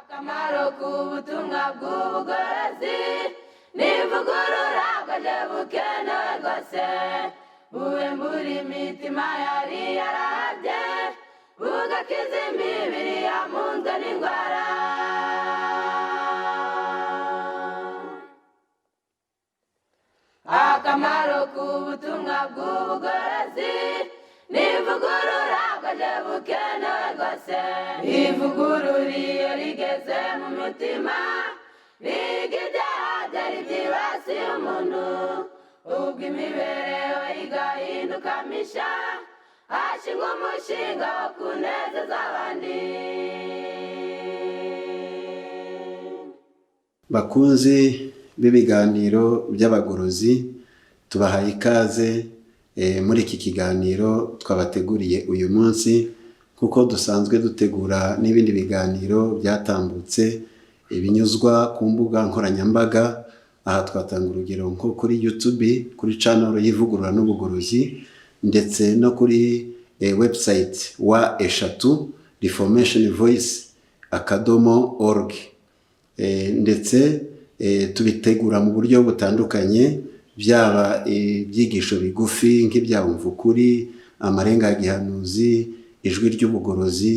akamaro k'ubutumwa bw'ubugorozi n'ivugurura bwaje bukenewe rwose buwembura imitima yari yarabye bugakiza imibiri yamunzwe n'indwara. Akamaro k'ubutumwa bw'ubugorozi n'ivugurura bwaje bukenewe rwose ivugurura iyo rigeze mu mutima riga ibyaha byari byibasiye umuntu ubwo imibereho igahinduka misha hashingwa umushinga wo kunezeza abandi. Bakunzi b'ibiganiro by'abagorozi tubahaye ikaze muri iki kiganiro twabateguriye uyu munsi kuko dusanzwe dutegura n'ibindi biganiro byatambutse binyuzwa ku mbuga nkoranyambaga. Aha twatanga urugero nko kuri YouTube kuri channel y'ivugurura n'ubugorozi ndetse no kuri website wa eshatu reformationvoice.org ndetse tubitegura mu buryo butandukanye byaba ibyigisho bigufi nk'ibyabumva ukuri, amarenga gihanuzi, ijwi ry'ubugorozi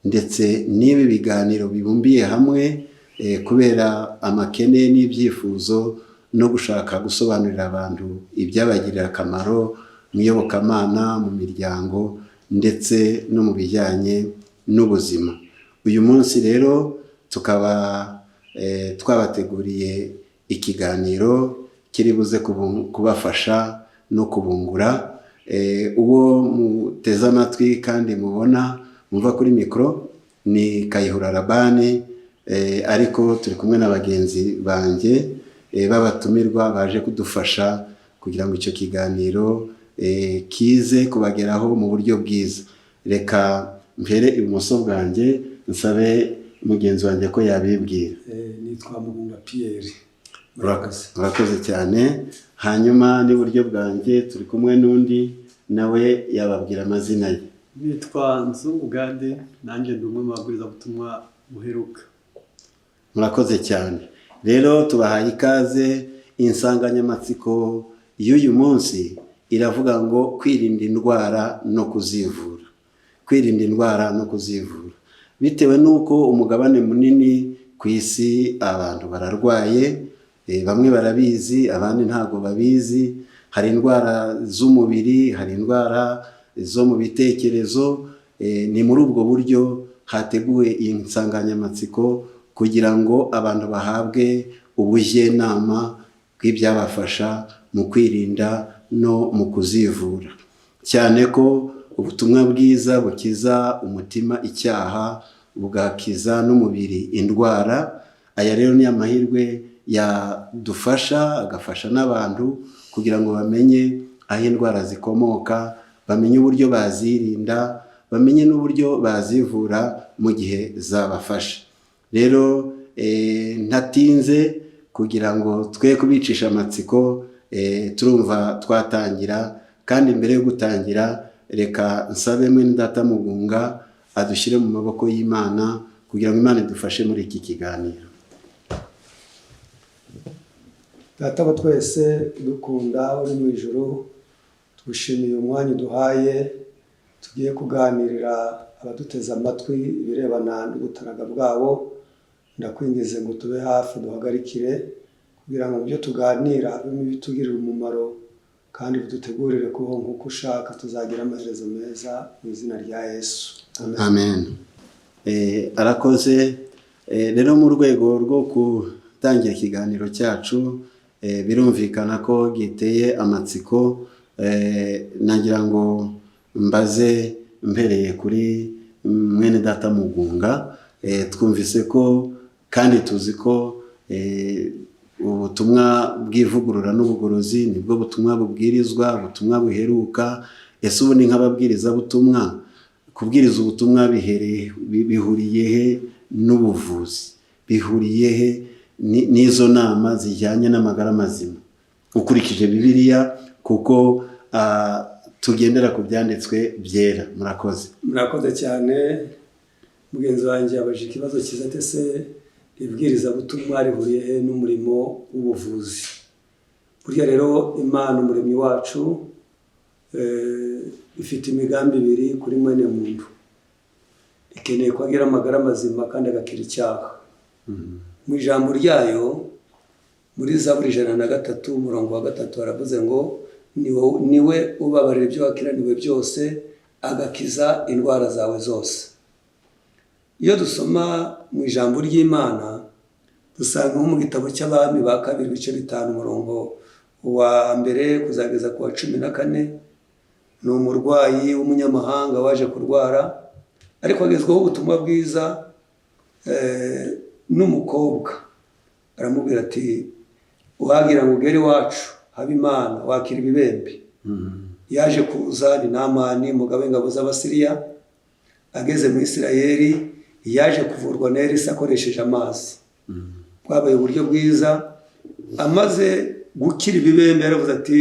ndetse n'ibi biganiro bibumbiye hamwe kubera amakene n'ibyifuzo no gushaka gusobanurira abantu ibyabagirira akamaro mu iyobokamana, mu miryango ndetse no mu bijyanye n'ubuzima. Uyu munsi rero tukaba twabateguriye ikiganiro kiri buze kubafasha no kubungura. Uwo muteze amatwi kandi mubona mumva kuri mikoro ni Kayihura Labani, ariko turi kumwe na bagenzi banjye babatumirwa baje kudufasha kugira ngo icyo kiganiro kize kubageraho mu buryo bwiza. Reka mpere ibumoso bwanjye nsabe mugenzi wanjye ko yabibwira. Nitwa Mugunga Pierre. Murakoze cyane. Hanyuma n'iburyo bwanjye turi kumwe n'undi nawe yababwira amazina ye. Nitwa Nzungu Gade, nanjye ndi umwe mu babwirizabutumwa buheruka. Murakoze cyane. Rero tubahaye ikaze. Insanganyamatsiko y'uyu munsi iravuga ngo kwirinda indwara no kuzivura. Kwirinda indwara no kuzivura. Bitewe n'uko umugabane munini ku isi abantu bararwaye, bamwe barabizi abandi ntago babizi. Hari indwara z'umubiri, hari indwara zo mu bitekerezo. Ni muri ubwo buryo hateguwe iyi nsanganyamatsiko kugira ngo abantu bahabwe ubujyanama bw'ibyabafasha mu kwirinda no mu kuzivura, cyane ko ubutumwa bwiza bukiza umutima icyaha, bugakiza n'umubiri indwara. Aya rero ni amahirwe yadufasha agafasha n'abantu kugira ngo bamenye aho indwara zikomoka, bamenye uburyo bazirinda, bamenye n'uburyo bazivura mu gihe zabafasha. Rero ntatinze kugira ngo twe kubicisha amatsiko, turumva twatangira. Kandi mbere yo gutangira reka nsabe mwene data Mugunga adushyire mu maboko y'Imana kugira ngo Imana idufashe muri iki kiganiro. Data wa twese dukunda uri mu ijuru, tugushimiye umwanya uduhaye tugiye kuganirira abaduteze amatwi ibirebana n'ubutaraga bwabo. Ndakwingize ngo tube hafi duhagarikire kugira ngo ibyo tuganira bimwe bitugirire umumaro kandi bidutegurire kubaho nk'uko ushaka, tuzagira amaherezo meza mu izina rya Yesu. Amen. Arakoze. Rero mu rwego rwo gutangira ikiganiro cyacu, birumvikana ko giteye amatsiko. Nagira ngo mbaze mpereye kuri mwene data Mugunga. Twumvise ko kandi tuzi ko ubutumwa bw'ivugurura n'ubugorozi nibwo butumwa bubwirizwa, ubutumwa buheruka. Ese ubu ni nk'ababwirizabutumwa, kubwiriza ubutumwa bihuriye he n'ubuvuzi? Bihuriye he n'izo nama zijyanye n'amagara mazima ukurikije Bibiliya, kuko tugendera ku byanditswe byera? Murakoze. Murakoze cyane. mugenzi wanjye yabajije ikibazo cyiza ati ese ibwirizabutumwa rihuriye he n'umurimo w'ubuvuzi? Burya rero Imana umuremyi wacu ifite imigambi ibiri kuri mwene muntu. Ikeneye ko agira amagara mazima kandi agakira icyaha. Mu ijambo ryayo muri Zaburi 103 umurongo wa 3 haravuze ngo niwe ubabarira ibyo wakiraniwe byose agakiza indwara zawe zose. Iyo dusoma mu ijambo ry'Imana dusanga nko mu gitabo cy'Abami ba 2 ibice 5 umurongo wa mbere kuzageza ku wa 14, ni umurwayi w'umunyamahanga waje kurwara ariko agezweho ubutumwa bwiza n'umukobwa aramubwira ati uhagira ngo ugere iwacu haba Imana wakira ibibembe. Yaje kuza ni Namani umugabo w'ingabo z'Abasiriya, ageze mu Isirayeli yaje kuvurwa na Elisa akoresheje amazi. Bwabaye uburyo bwiza, amaze gukira ibibembe yaravuze ati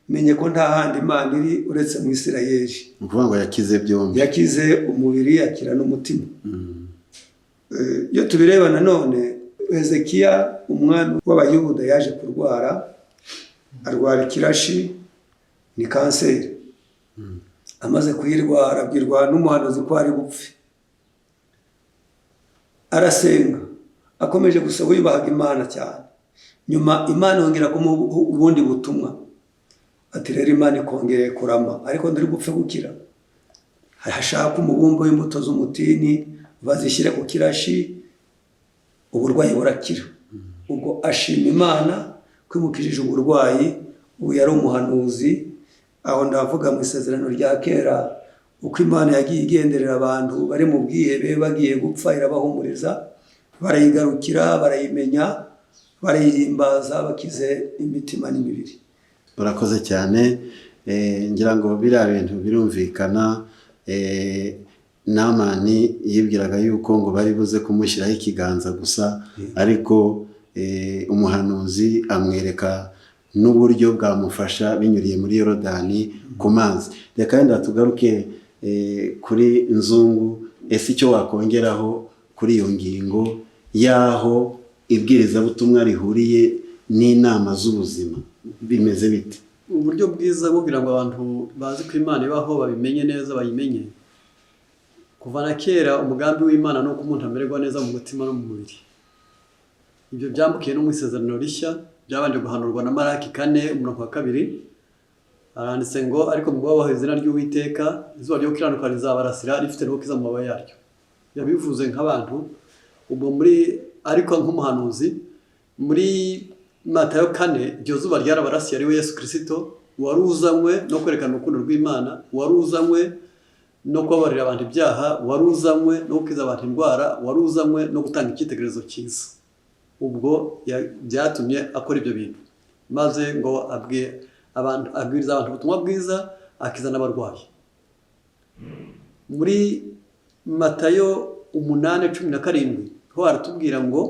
menye ko nta handi Imana iri uretse mu Isirayeli. Ukuvuga ngo yakize byombi, yakize umubiri akira n'umutima. Iyo tubireba nanone Hezekiya umwami w'Abayuda yaje kurwara, arwara ikirashi ni kanseri. Amaze kuyirwara abwirwa n'umuhanuzi ko ari bupfe, arasenga akomeje gusaba yubahaga Imana cyane. Nyuma Imana yongera kumuha ubundi butumwa ati rero Imana ikongeye kurama ariko ndiri gupfe gukira, hashaka umubumbe w'imbuto z'umutini bazishyire ku kirashi uburwayi burakira. Ubwo ashima Imana kwimukijije uburwayi. Ubu yari umuhanuzi. Aho ndavuga mu isezerano rya kera uko Imana yagiye igenderera abantu bari mu bwihebe bagiye gupfa, irabahumuriza, barayigarukira, barayimenya, barayihimbaza, bakize imitima n'imibiri. Urakoze cyane. Ngira ngo biriya bintu birumvikana. Namani yibwiraga yuko ngo bari buze kumushyiraho ikiganza gusa, ariko umuhanuzi amwereka n'uburyo bwamufasha binyuriye muri Yorodani ku mazi. Reka wenda tugaruke kuri Nzungu. Ese icyo wakongeraho kuri iyo ngingo y'aho ibwirizabutumwa rihuriye n'inama z'ubuzima bimeze bite? Uburyo bwiza bwo kugira ngo abantu bazi ko Imana ibaho babimenye neza, bayimenye. Kuva na kera umugambi w'Imana no kumuntu amererwa neza mu mutima no mu mubiri. Ibyo byambukiye no mu isezerano rishya, byabanje guhanurwa na Malaki 4 umurongo wa 2. Aranditse ngo ariko mubaho izina ry'Uwiteka, izuba ryo kiranuka rizabarasira rifite n'ukiza mu mabaya yaryo. Yabivuze nk'abantu. Ubwo muri ariko nk'umuhanuzi muri Matayo 4 iryo zuba ryarabarasiye ari we Yesu Kristo, waruzanywe no kwerekana urukundo rw'Imana, waruzanywe no kubabarira abantu ibyaha, waruzanywe no gukiza abantu indwara, waruzanywe no gutanga icyitegererezo cyiza. Ubwo byatumye akora ibyo bintu, maze ngo abwiriza abantu ubutumwa bwiza, akiza n'abarwayi. Muri Matayo 8:17 ho aratubwira ngo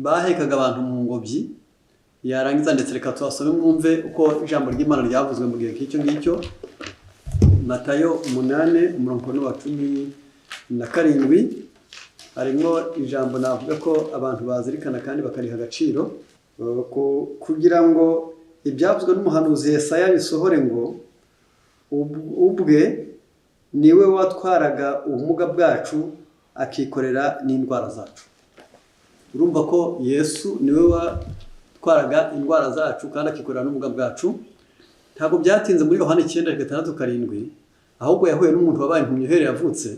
bahekaga abantu mu ngobyi. Yarangiza ndetse reka twasome mwumve uko ijambo ry'Imana ryavuzwe mu gihe k'icyo ngicyo. Matayo 8 umurongo wa 17 harimo ijambo navuga ko abantu bazirikana kandi bakariha agaciro, kugira ngo ibyavuzwe n'umuhanuzi Yesaya bisohore ngo ubwe niwe watwaraga ubumuga bwacu akikorera n'indwara zacu. Urumva ko Yesu niwe watwaraga indwara zacu kandi akikorera n'ubumuga bwacu. Ntabwo byatinze muri Yohana 9:6-7, ahubwo yahuye n'umuntu wabaye impumyi uhereye yavutse,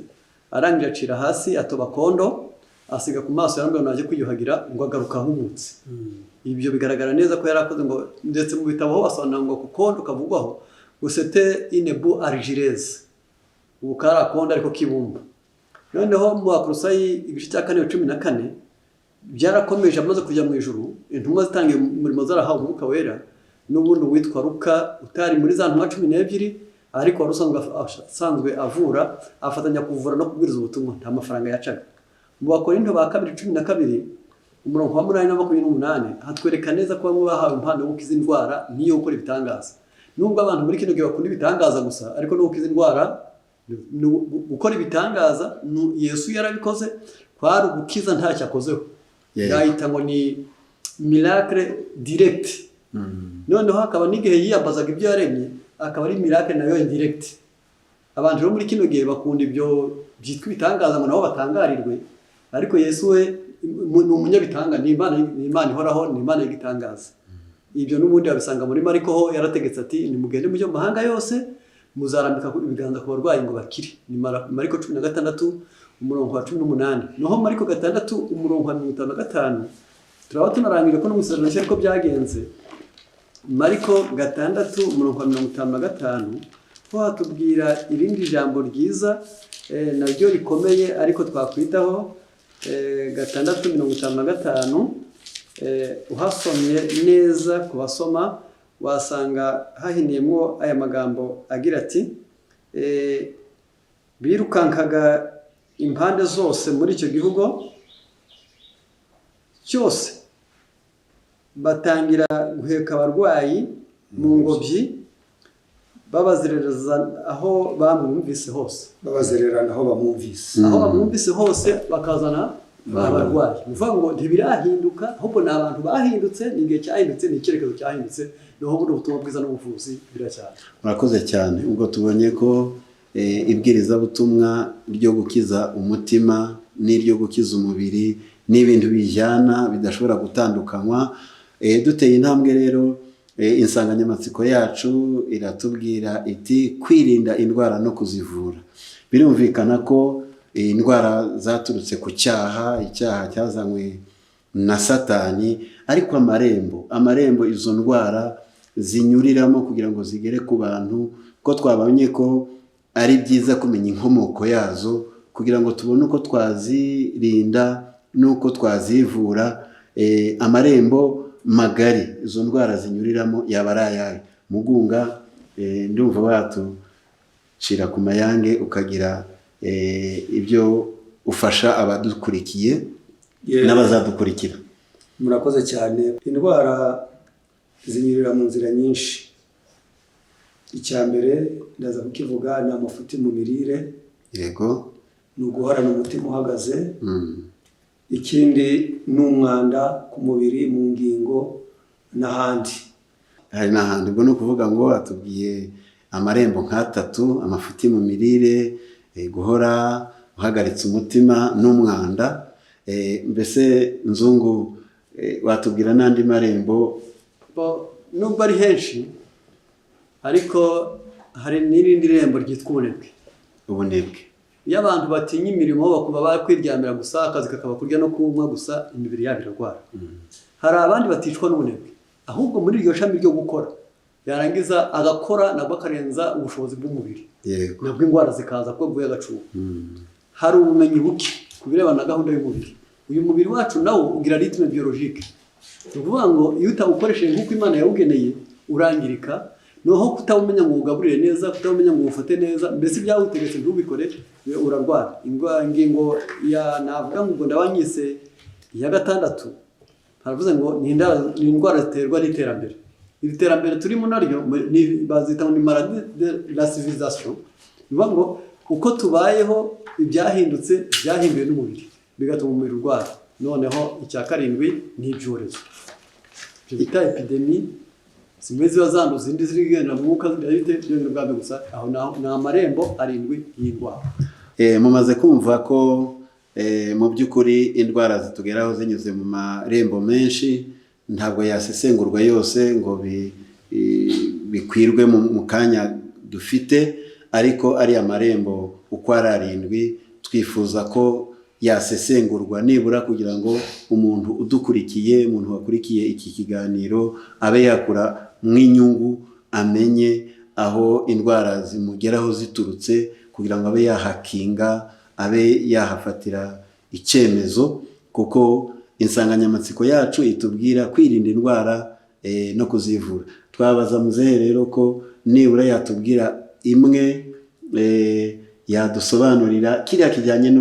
arangije acira hasi atoba kondo, asiga ku maso yarambaye naje kwiyuhagira ngo agaruka ahumutse. Ibyo bigaragara neza ko yarakoze ngo ndetse mu bitabo ho basobanura ngo kukondo kavugwaho gusete inebu argireze, ubukara kondo ariko kibumba. Noneho mu Bakolosayi 4:14 byarakomeje amaze kujya mu ijuru, intumwa zitangiye umurimo zarahawe umwuka wera, n'ubundi witwa Luka utari muri za ntumwa 12 ariko warusanzwe avura, afatanya kuvura no kubwiriza ubutumwa, nta mafaranga yacaga. Mu Bakorinto ba 2:12 umurongo wa 8-28 hatwereka neza ko bamwe bahawe impano yo gukiza indwara niyo gukora ibitangaza. Nubwo abantu muri kino gihe bakunda ibitangaza gusa, ariko no gukiza indwara gukora ibitangaza Yesu yarabikoze, kwari ugukiza ntacyo akozeho. Yahita ngo ni miracle direct. Noneho hakaba n'igihe yiyambazaga ibyo yaremye, akaba ari miracle nayo indirect. Abantu bo muri kino gihe bakunda ibyo byitwa ibitangaza ngo nabo batangarirwe, ariko Yesu we ni umunyabitanga, ni Imana ihoraho, ni Imana y'igitangaza. Ibyo n'ubundi babisanga muri Mariko ho yarategetse ati nimugende mujye mu mahanga yose muzarambika ibiganza ku barwayi ngo bakire. Ni Mariko 16 umurongo wa 18. Noho Mariko 6 umurongo wa 55 turaba tunarangira ko no musarana cyari ko byagenze. Mariko 6 umurongo wa 55 ho hatubwira irindi jambo ryiza naryo rikomeye ariko twakwitaho 6:55. Uhasomye neza kubasoma wasanga hahiniyemo aya magambo agira ati birukankaga impande zose muri icyo gihugu cyose, batangira guheka abarwayi mu ngobyi babazerereza aho bamwumvise hose. babazererana aho bamwumvise. Aho bamwumvise hose bakazana abarwayi. Bivuga ngo ntibirahinduka, ahubwo ni abantu bahindutse, ni igihe cyahindutse, ni icyerekezo cyahindutse, niho buno ubutumwa bwiza n'ubuvuzi biracyane. Murakoze cyane. Ubwo tubonye ko ibwirizabutumwa ryo gukiza umutima n'iryo gukiza umubiri n'ibintu bijyana bidashobora gutandukanywa. Duteye intambwe rero, insanganyamatsiko yacu iratubwira iti kwirinda indwara no kuzivura. Birumvikana ko indwara zaturutse ku icyaha cyazanywe na Satani, ariko amarembo izo ndwara zinyuriramo kugira ngo zigere ku bantu, ko twabonye ko ari byiza kumenya inkomoko yazo kugira ngo tubone uko twazirinda n'uko twazivura. Amarembo magari izo ndwara zinyuriramo yaba ari ayahe? Mugunga, ndumva watucira ku mayange ukagira ibyo ufasha abadukurikiye n'abazadukurikira. Murakoze cyane. Indwara zinyurira mu nzira nyinshi. Icya mbere ndaza kukivuga ni amafuti mu mirire. Yego. Ni uguhorana umutima uhagaze. Ikindi ni umwanda ku mubiri, mu ngingo n'ahandi. Hari n'ahandi. Ubwo ni ukuvuga ngo atubwiye amarembo nk'atatu: amafuti mu mirire, guhora uhagaritse umutima n'umwanda. Mbese Nzungu watubwira n'andi marembo? Nubwo ari henshi, ariko hari n'irindi rembo ryitwa ubunebwe. Iyo abantu batinya imirimo bakumva bakwiryamira gusa, akazi kakaba kurya no kunywa gusa, imibiri yabo irarwara. Hari abandi baticwa n'ubunebwe, ahubwo muri iryo shami ryo gukora yarangiza agakora nabwo akarenza ubushobozi bw'umubiri, nabwo indwara zikaza kuko bwuye agacuho. Hari ubumenyi buke ku birebana na gahunda y'umubiri. Uyu mubiri wacu nawo ugira ritme biologique. Ni ukuvuga ngo iyo utawukoresheje nk'uko Imana yawugeneye urangirika, noho kutawumenya ngo ugaburire neza, kutawumenya ngo ufate neza, mbese byawutegetse ntubikore urarwara. Ingingo ya navuga ngo ndabanyise ya 6 haravuze ngo ni indwara ziterwa n'iterambere. Iri terambere turimo naryo bazita ngo ni maladie de la civilisation. Ni ngo uko tubayeho ibyahindutse byahinduye n'umubiri bigatuma umubiri urwara. Noneho icya 7 ni ibyorezo. Ibyo bita epidemie, zimwe ziba zanduza, izindi zirigenda mu mwuka zigenda bwabe gusa. Aho ni amarembo 7 y'indwara. Mumaze kumva ko mu by'ukuri indwara zitugeraho zinyuze mu marembo menshi, ntabwo yasesengurwa yose ngo bikwirwe mu kanya dufite, ariko ari amarembo uko ari 7 twifuza ko yasesengurwa nibura kugira ngo umuntu udukurikiye, umuntu wakurikiye iki kiganiro abe yakura mw'inyungu, amenye aho indwara zimugeraho ziturutse kugira ngo abe yahakinga, abe yahafatira icyemezo, kuko insanganyamatsiko yacu itubwira kwirinda indwara no kuzivura. Twabaza muzehe rero ko nibura yatubwira imwe yadusobanurira kiriya kijyanye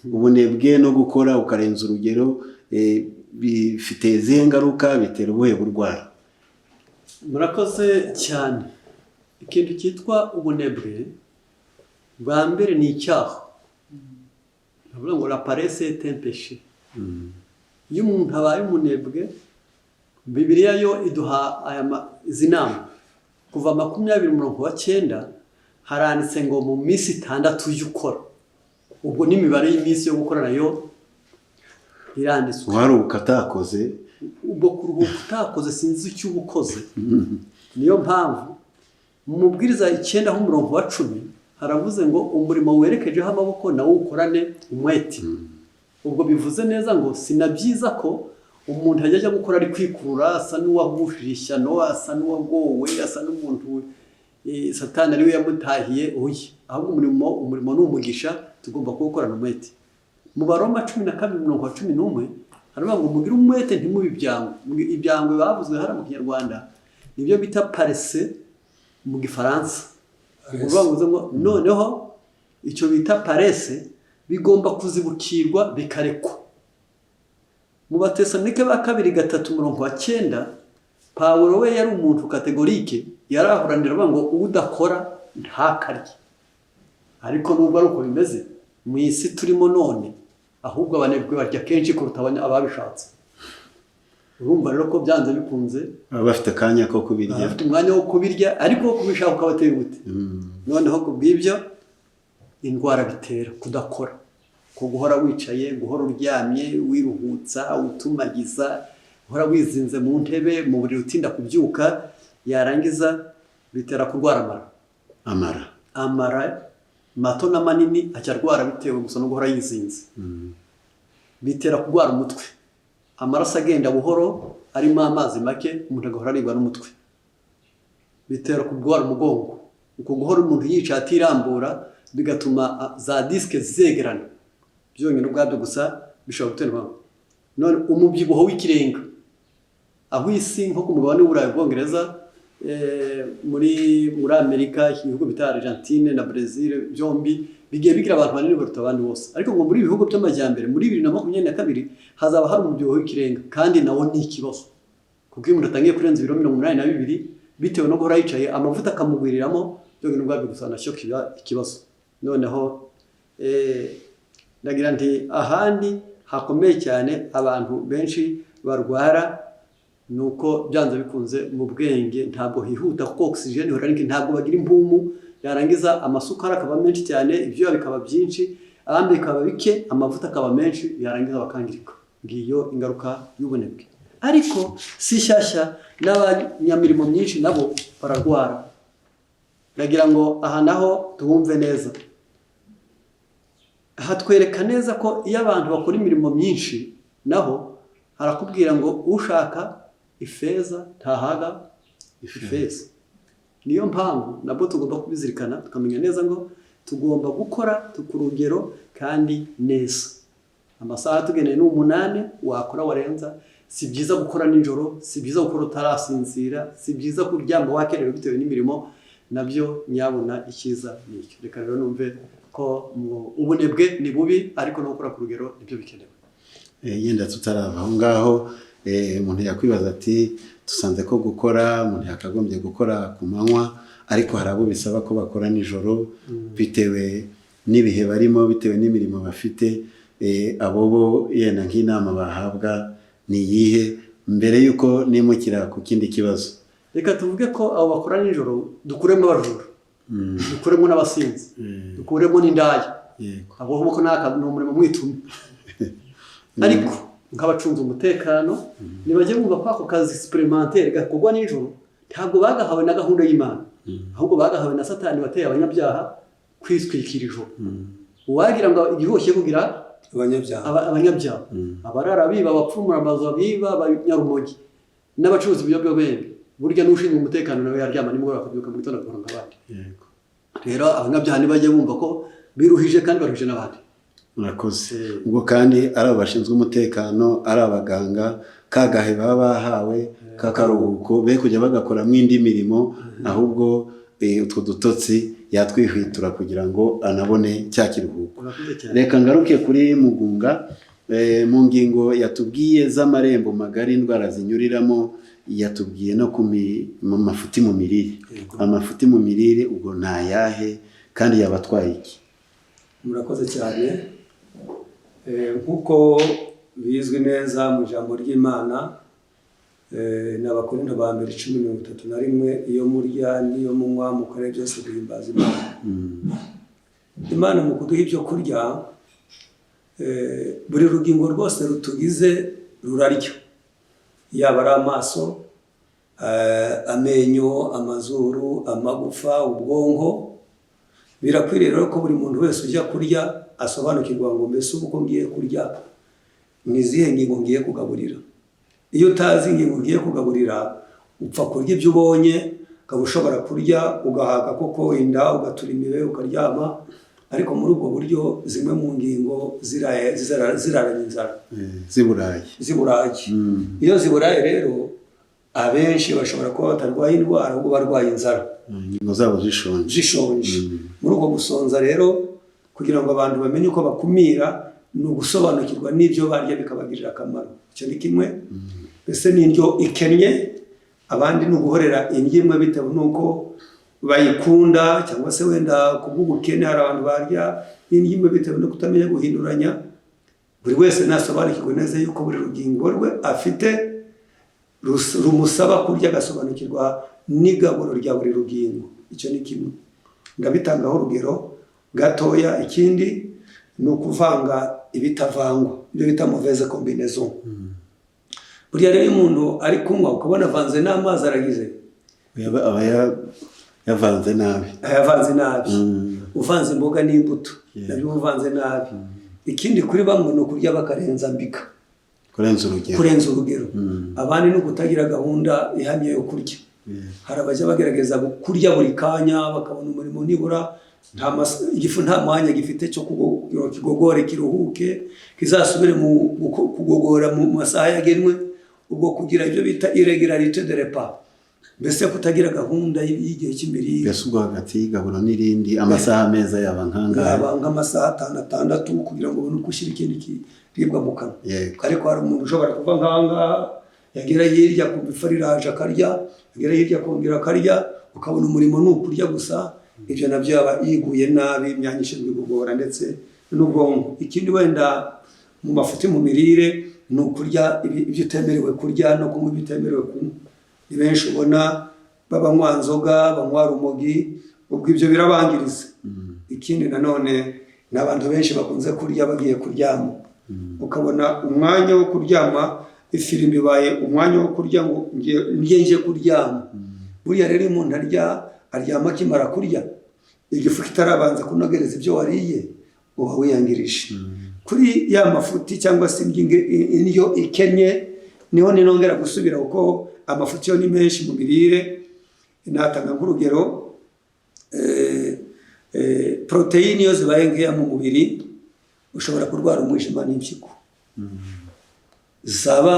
ubunebwe no gukora ukarenza urugero, bifite izihe ngaruka, bitera ubuhe burwayi? Murakoze cyane. Ikintu cyitwa ubunebwe bwa mbere ni icyaha. Ndavuga ngo la paresse est un péché. Iyo umuntu abaye umunebwe, Bibiliya yo iduha izi nama. Kuva 20:9 haranditse ngo mu minsi 6 y'ukora. Ubwo n'imibare y'iminsi yo gukora nayo iranditswe. Waruhuka utakoze. Ubwo kuruhuka utakoze sinzi icyo ubukoze. Niyo mpamvu mu mubwiriza 9:10 haravuze ngo umurimo werekejeho amaboko nawo ukorane umwete. Ubwo bivuze neza ngo sinabyiza ko umuntu ajya gukora ari kwikurura, asa n'uwagushije ishyano, asa n'uwagowe, asa n'umuntu Satani ariwe yamutahiye. Oya, ahubwo umurimo n'umugisha tugomba kuwukorana umwete. Mu Baroma 12:11 haravuga ngo mugire umwete ntimubi ibyangwe. Ibyangwe bavuzwe hara mu Kinyarwanda nibyo bita paresse mu Gifaransa. Uvuga ngo noneho icyo bita paresse bigomba kuzibukirwa bikarekwa. Mu Batesalonike ba 2:3-9 Pawulo we yari umuntu kategorike, yarahuranira ngo udakora ntakarye. Ariko nubwo ari uko bimeze mu isi turimo none, ahubwo abanebwe barya kenshi kuruta ababishatse. Urumva rero ko byanze bikunze baba bafite akanya ko kubirya, bafite umwanya wo kubirya, ariko wo kubishaka ukabateye gute. Noneho kubw'ibyo indwara bitera kudakora, ko guhora wicaye, guhora uryamye, wiruhutsa, utumagiza, guhora wizinze mu ntebe, mu buriri utinda kubyuka, yarangiza bitera kurwara amara mato na manini acyarwara bitewe gusa no guhora yizinze. Bitera kurwara umutwe, amaraso agenda buhoro arimo amazi make, umuntu agahora aribwa n'umutwe. Bitera kurwara umugongo, uko guhora umuntu yicaye atirambura bigatuma za disike zegerana. Byonyine ubwabyo gusa bishobora guterwa. None umubyibuho w'ikirenga, aho isi nko ku mugabane w'Uburayi, Bwongereza, muri Amerika, ibihugu bita Argentine na Brazil, byombi bigiye bigira abantu banini baruta abandi bose. Ariko ngo muri ibihugu by'amajyambere muri 2022 hazaba hari umubyibuho w'ikirenga, kandi nawo ni ikibazo. Kuko iyo umuntu atangiye kurenza ibiro 82 bitewe no guhora yicaye, amavuta akamugwiriramo, byonyine ubwabyo gusa nasho kiba ikibazo. Noneho ndagira nti ahandi hakomeye cyane abantu benshi barwara nuko byanze bikunze mu bwenge ntabwo hihuta, kuko oxygen horanike ntabwo bagira impumu, yarangiza amasukari akaba menshi cyane, ibyo bikaba byinshi, abandi bikaba bike, amavuta akaba menshi, yarangiza bakangirika. Ngiyo ingaruka y'ubunebwe. Ariko si shyashya n'abanyamirimo myinshi nabo bararwara. Ndagira ngo aha naho tuwumve neza. Hatwereka neza ko iyo abantu bakora imirimo myinshi naho harakubwira ngo ushaka ifeza ntahaga ifeza. Niyo mpamvu nabwo tugomba kubizirikana, tukamenya neza ngo tugomba gukora ku rugero kandi neza. Amasaha tugeneye ni 8, wakora warenza. Si byiza gukora nijoro, si byiza gukora utarasinzira, si byiza kuryama wakerewe bitewe n'imirimo. Nabyo nyabona ikiza nicyo. Reka rero numve ko ubunebwe ni bubi, ariko no gukora ku rugero nibyo bikenewe. Yenda tutarava aho ngaho, umuntu yakwibaza ati dusanze ko gukora umuntu yakagombye gukora ku manywa, ariko hari abo bisaba ko bakora nijoro bitewe n'ibihe barimo, bitewe n'imirimo bafite. Abo bo yenda nk'inama bahabwa ni iyihe mbere yuko nimukira ku kindi kibazo? Reka tuvuge ko abo bakora nijoro dukuremo abajura, dukuremo n'abasinzi, dukuremo n'indaya. Abo ho ko ni umurimo mwitumi. Ariko nk'abacunze umutekano nibajye bumva ko ako kazi supplémentaire gakorwa nijoro ntabwo bagahawe na gahunda y'Imana, ahubwo bagahawe na Satani wateye abanyabyaha kwitwikira ijoro. Uwagira ngo igihoshye kugira abanyabyaha, abarara biba, abapfumura amazu biba, abanyarumogi n'abacuruzi b'ibiyobyabwenge. Burya n'ushinzwe umutekano nawe yaryama nimugoroba akabyuka mu gitondo agakora nk'abandi. Rero abanyabyaha nibajye bumva ko biruhije kandi baruhije n'abandi. Murakoze. Ubwo kandi ari abashinzwe umutekano, ari abaganga, kagahe baba bahawe kakaruhuko be kujya bagakoramo indi mirimo, ahubwo utwo dutotsi yatwihwitura kugira ngo anabone cya kiruhuko. Reka ngaruke kuri Mugunga. Mu ngingo yatubwiye z'amarembo magari indwara zinyuriramo, yatubwiye no mu mafuti mu mirire. Amafuti mu mirire ubwo ntayahe kandi yaba atwaye iki? Murakoze cyane. Nk'uko bizwi neza mu ijambo ry'Imana, n'Abakorinto ba mbere 10:31, iyo murya n'iyo munywa mukore byose guhimbaza Imana. Imana mu kuduha ibyo kurya, buri rugingo rwose rutugize rurarya, yaba ari amaso, amenyo, amazuru, amagufa, ubwonko. Birakwiriye rero ko buri muntu wese ujya kurya asobanukirwa ngo mbese uko ngiye kurya ni izihe ngingo ngiye kugaburira. Iyo utazi ingingo ngiye kugaburira, upfa kurya ibyo ubonye, ukaba ushobora kurya ugahaga koko inda, ugatura imibe, ukaryama, ariko muri ubwo buryo zimwe mu ngingo ziraranye inzara, ziburaye. Iyo ziburaye rero, abenshi bashobora kuba batarwaye indwara ahubwo barwaye inzara, ingingo zabo zishonje. Muri ubwo gusonza rero, kugira ngo abantu bamenye uko bakumira, ni ugusobanukirwa n'ibyo barya bikabagirira akamaro. Icyo ni kimwe. Mbese ni indyo ikennye, abandi ni uguhorera indyo imwe bitewe n'uko bayikunda, cyangwa se wenda kubw'ubukene hari abantu barya indyo imwe bitewe no kutamenya guhinduranya. Buri wese nasobanukirwe neza yuko buri rugingo rwe afite rumusaba kurya, agasobanukirwa n'igaburo rya buri rugingo. Icyo ni kimwe. Ndabitangaho urugero gatoya. Ikindi ni ukuvanga ibitavangwa, ibyo bita mauvaise combinaison. Buriya rero umuntu ari kunywa ukabona avanze n'amazi aragize, aba yavanze nabi. Uvanze imboga n'imbuto, nabyo uvanze nabi. Ikindi kuri bamwe ni ukurya bakarenza mbika, kurenza urugero. Abandi ni ukutagira gahunda ihamye yo kurya. Hari abajya bagerageza kurya buri kanya, bakabona umurimo nibura igifu nta mwanya gifite cyo kigogore kiruhuke, kizasubire mu kugogora mu masaha yagenwe. Ubwo kugira ibyo bita irregularité de repas, mbese kutagira gahunda y'igihe cy'imirire. Mbese ubwo hagati y'igaburo n'irindi amasaha meza yaba nk'amasaha 5-6 kugira ngo ubone uko ushyira ikindi kiribwa mu kanwa. Ariko hari umuntu ushobora kuva nk'ahangaha, yagera hirya ku ifu riraje akarya, yagera hirya kongera akarya, ukabona umurimo ni ukurya gusa. Ibyo nabyo yaba yiguye nabi, imyanya ishinzwe igogora ndetse n'ubwonko. Ikindi wenda mu mafuti mu mirire, ni ukurya ibyo utemerewe kurya no kunywa ibitemerewe kunywa. Ni benshi ubona babanywa nzoga, banywa rumogi, ubwo ibyo birabangiriza. Ikindi nanone ni abantu benshi bakunze kurya bagiye kuryama, ukabona umwanya wo kuryama ifirimbi ibaye umwanya wo kurya ngo ngiye kuryama. Buriya rero umuntu aryama akimara kurya, igifu kitarabanza kunogereza ibyo wariye, uba wiyangirije. Kuri ya mafuti cyangwa se indyo ikennye, niho ninongera gusubira kuko amafuti yo ni menshi mu mirire. Natanga nk'urugero, proteine iyo zibaye nkeya mu mubiri, ushobora kurwara umwijima n'impyiko. Zaba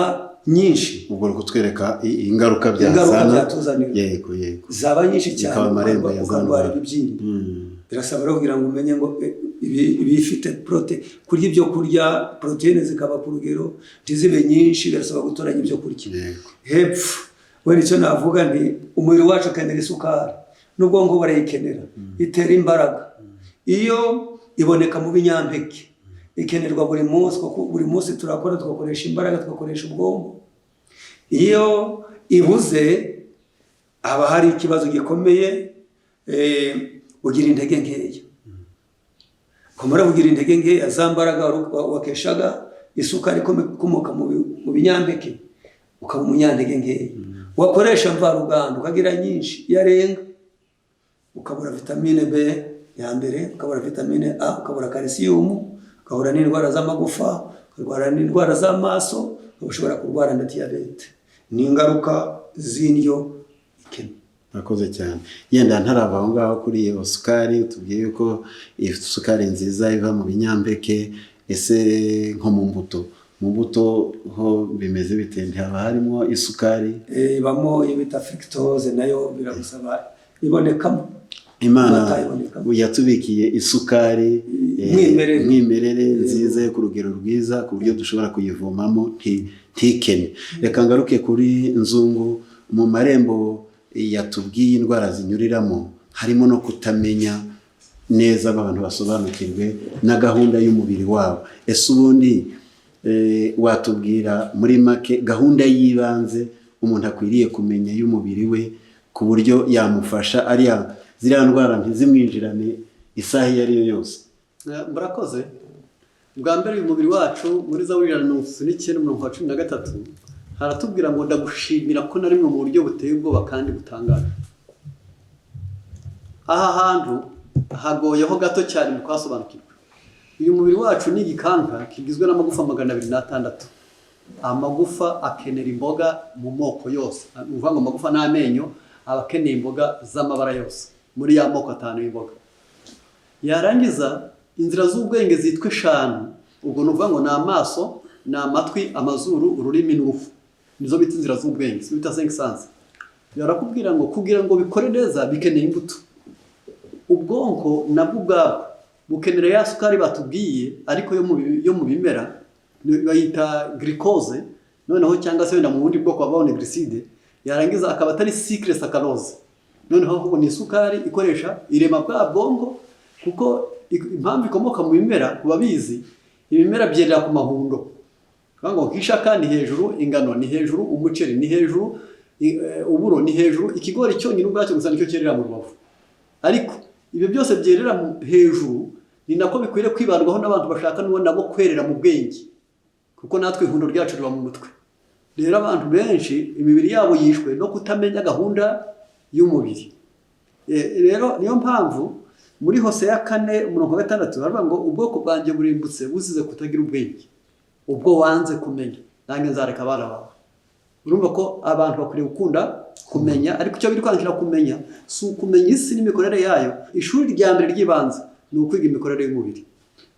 nyinshi, ubwo kutwereka ingaruka byatuzanira. Yego. Zaba nyinshi cyane ukarwara ibibyimba. Birasaba rero kugira ngo umenye ngo ibifite kurya ibyo kurya, proteine zikaba ku rugero, ntizibe nyinshi. Birasaba gutoranya ibyo kurya. Hepfo wenda icyo navuga nti umubiri wacu ukenera isukari, n'ubwonko barayikenera, itera imbaraga. Iyo iboneka mu binyampeke, ikenerwa buri munsi, kuko buri munsi turakora, tugakoresha imbaraga, tugakoresha ubwonko. Iyo ibuze haba hari ikibazo gikomeye, ugira intege nkeya. Kumara kugira intege nkeya, za mbaraga wakeshaga isukari ikomoka mu binyampeke, ukaba umunyantege nkeya. Wakoresha mvaruganda ukagira nyinshi yarenga, ukabura vitamine B ya mbere, ukabura vitamine A, ukabura calcium, ukabura n'indwara z'amagufa, ukabura n'indwara z'amaso, ushobora kurwara na diabete. Ni ingaruka z'indyo ikennye. Murakoze cyane. Yenda ntarava aho ngaho kuri iyo sukari, tubwiye yuko isukari nziza iva mu binyampeke. Ese nko mu mbuto ho bimeze bite? Haba harimo isukari? Ibamo iyo bita fructose, nayo biragusaba ibonekamo. Imana yatubikiye isukari mwimerere nziza yo ku rugero rwiza, ku buryo dushobora kuyivomamo ntikene. Reka ngaruke kuri Nzungu. Mu marembo yatubwiye indwara zinyuriramo, harimo no kutamenya neza abantu basobanukirwe na gahunda y'umubiri wabo. Ese ubundi watubwira muri make gahunda y'ibanze umuntu akwiriye kumenya y'umubiri we ku buryo yamufasha ziriya ndwara ntizimwinjirane isaha iyo ari yo yose? Murakoze. Bwa mbere uyu mubiri wacu muri Zaburi 119:13 haratubwira ngo ndagushimira ko nari mu buryo buteye ubwoba kandi butangaje. Aha hantu hagoyeho gato cyane mu kwasobanukirwa. Uyu mubiri wacu ni igikanka kigizwe n'amagufa 206. Amagufa akenera imboga mu moko yose. Uvuga ngo amagufa n'amenyo aba akeneye imboga z'amabara yose muri ya moko 5 y'imboga. Yarangiza inzira z'ubwenge zitwa 5, ubwo nuvuga ngo ni amaso, ni amatwi, amazuru, ururimi n'uruhu. Nizo bita inzira z'ubwenge, zo bita 5 senses. Yarakubwira ngo kugira ngo bikore neza bikeneye imbuto. Ubwonko nabwo ubwabwo bukenera ya sukari batubwiye ariko yo mu bimera bayita glucose, noneho cyangwa se wenda mu bundi bwoko babaho ni glycide. Yarangiza akaba atari sucre saccharose, noneho ahubwo ni isukari ikoresha irema bwa bwonko, kuko impamvu ikomoka mu bimera kubabizi ibimera byerera ku mahundo. Kango nk'ishaka ni hejuru, ingano ni hejuru, umuceri ni hejuru, uburo ni hejuru, ikigori cyonyine ubwacyo gusa nicyo cyerera mu rubavu. Ariko ibyo byose byerera hejuru ni nako bikwiriye kwibandwaho n'abantu bashaka nabo kwerera mu bwenge, kuko natwe ihundo ryacu riba mu mutwe. Rero abantu benshi imibiri yabo yishwe no kutamenya gahunda y'umubiri. Rero niyo mpamvu muri Hoseya 4:6 baravuga ngo ubwoko bwanjye burimbutse buzize kutagira ubwenge, ubwo wanze kumenya nange nzareka abana bawe. Urumva ko abantu bakwiriye gukunda kumenya, ariko icyo biri kwandikira kumenya si ukumenya isi n'imikorere yayo. Ishuri rya mbere ry'ibanze ni ukwiga imikorere y'umubiri.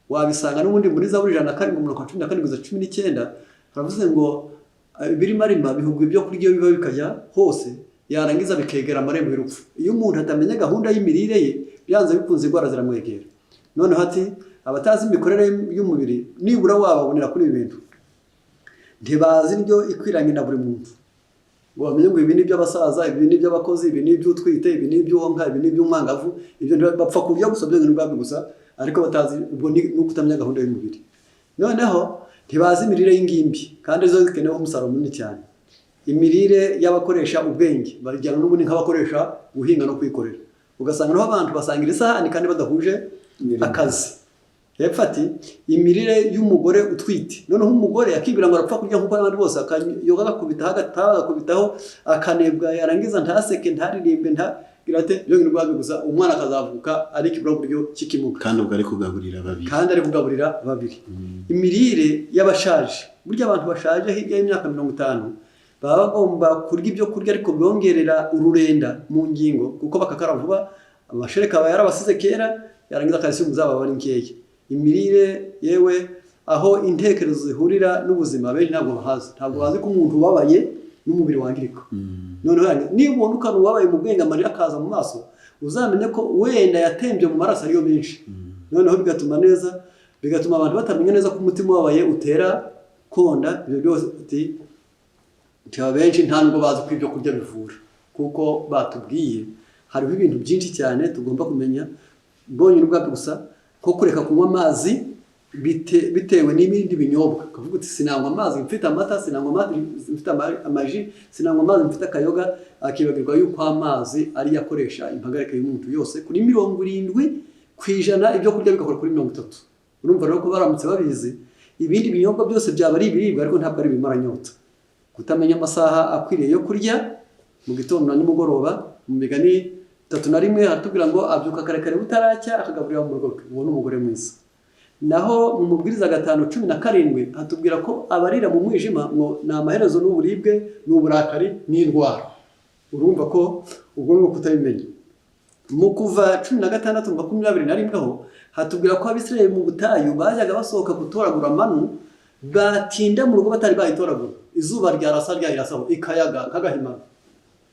Wabisanga n'ubundi muri Zaburi 114:19 haravuze ngo ibirimarima bihuga ibyo kurya biva bikajya hose, yarangiza bikegera amarembo y'urupfu. Iyo umuntu atamenya gahunda y'imirire ye byanze bikunze indwara ziramwegera. Noneho ati abatazi imikorere y'umubiri nibura wababonera kuri ibi bintu. Ntibazi indyo ikwiranye na buri muntu. Ngo bamenye ngo ibi ni by'abasaza, ibi ni by'abakozi, ibi ni by'utwite, ibi ni by'uwonka, ibi ni by'umwangavu. Ibyo bapfa kurya gusa byo n'ubwabyo gusa, ariko batazi ubwo ni kutamenya gahunda y'umubiri. Noneho ntibazi imirire y'ingimbi kandi zo zikenewe umusaruro munini cyane. Imirire y'abakoresha ubwenge barijyana n'ubundi nk'abakoresha guhinga no kwikorera. Ugasanga naho abantu basangira isahani kandi badahuje akazi. Hepfo ati imirire y'umugore utwite. Noneho umugore akibira ngo arapfa kurya nk'uko abandi bose, akayoga agakubitaho agataha agakubitaho akanebwa, yarangiza ntaseke ntaririmbe ntagirate byo ngirwa gusa umwana akazavuka ari kibura buryo kikimuga, kandi ubwo ari kugaburira babiri. Imirire y'abashaje, burya abantu bashaje hirya y'imyaka 50 baba bagomba kurya ibyo kurya ariko byongerera ururenda mu ngingo, kuko bakakara vuba, amashereka aba yarabasize kera, yarangiza calcium zaba bari nkeya. Imirire yewe aho intekerezo zihurira n'ubuzima benshi ntabwo bazi ko umuntu ubabaye n'umubiri wangirika. Noneho niba ubona ukanu ubabaye mu bwenge amarira akaza mu maso, uzamenye ko wenda yatembye mu maraso ariyo menshi. Noneho bigatuma abantu batamenya neza ko umutima ubabaye utera konda. Ibyo byose benshi nta nubwo bazi ko ibyo kurya bivura, kuko batubwiye hariho ibintu byinshi cyane tugomba kumenya. Mbonye n'ubwabyo gusa ko kureka kunywa amazi bitewe n'ibindi binyobwa. Kavuga uti sinanywa amazi mfite amata, sinanywa amazi mfite amaji, sinanywa amazi mfite akayoga, akibagirwa yuko amazi ari yakoresha impagarike y'umuntu yose kuri 70% ibyo kurya bigakora kuri 30. Urumva rero ko baramutse babizi ibindi binyobwa byose byaba ari ibiribwa ariko ntabwo ari bimara nyota. Kutamenya amasaha akwiriye yo kurya mu gitondo na nimugoroba, mu migani 3:1 hatubwira ngo abyuka karekare butaracya akagaburira mu rugo, uwo ni umugore mwiza. Naho mu mubwiriza 5:17 hatubwira ko abarira mu mwijima ngo ni amaherezo n'uburibwe n'uburakari n'indwara. Urumva ko ubwo ni ukutabimenya. Mu kuva 16:21 ho hatubwira ko Abisirayeli mu butayu bajyaga basohoka gutoragura manu, batinda mu rugo batari bayitoragura, izuba ryarasa ryirasaho ikayaga nk'agahimano.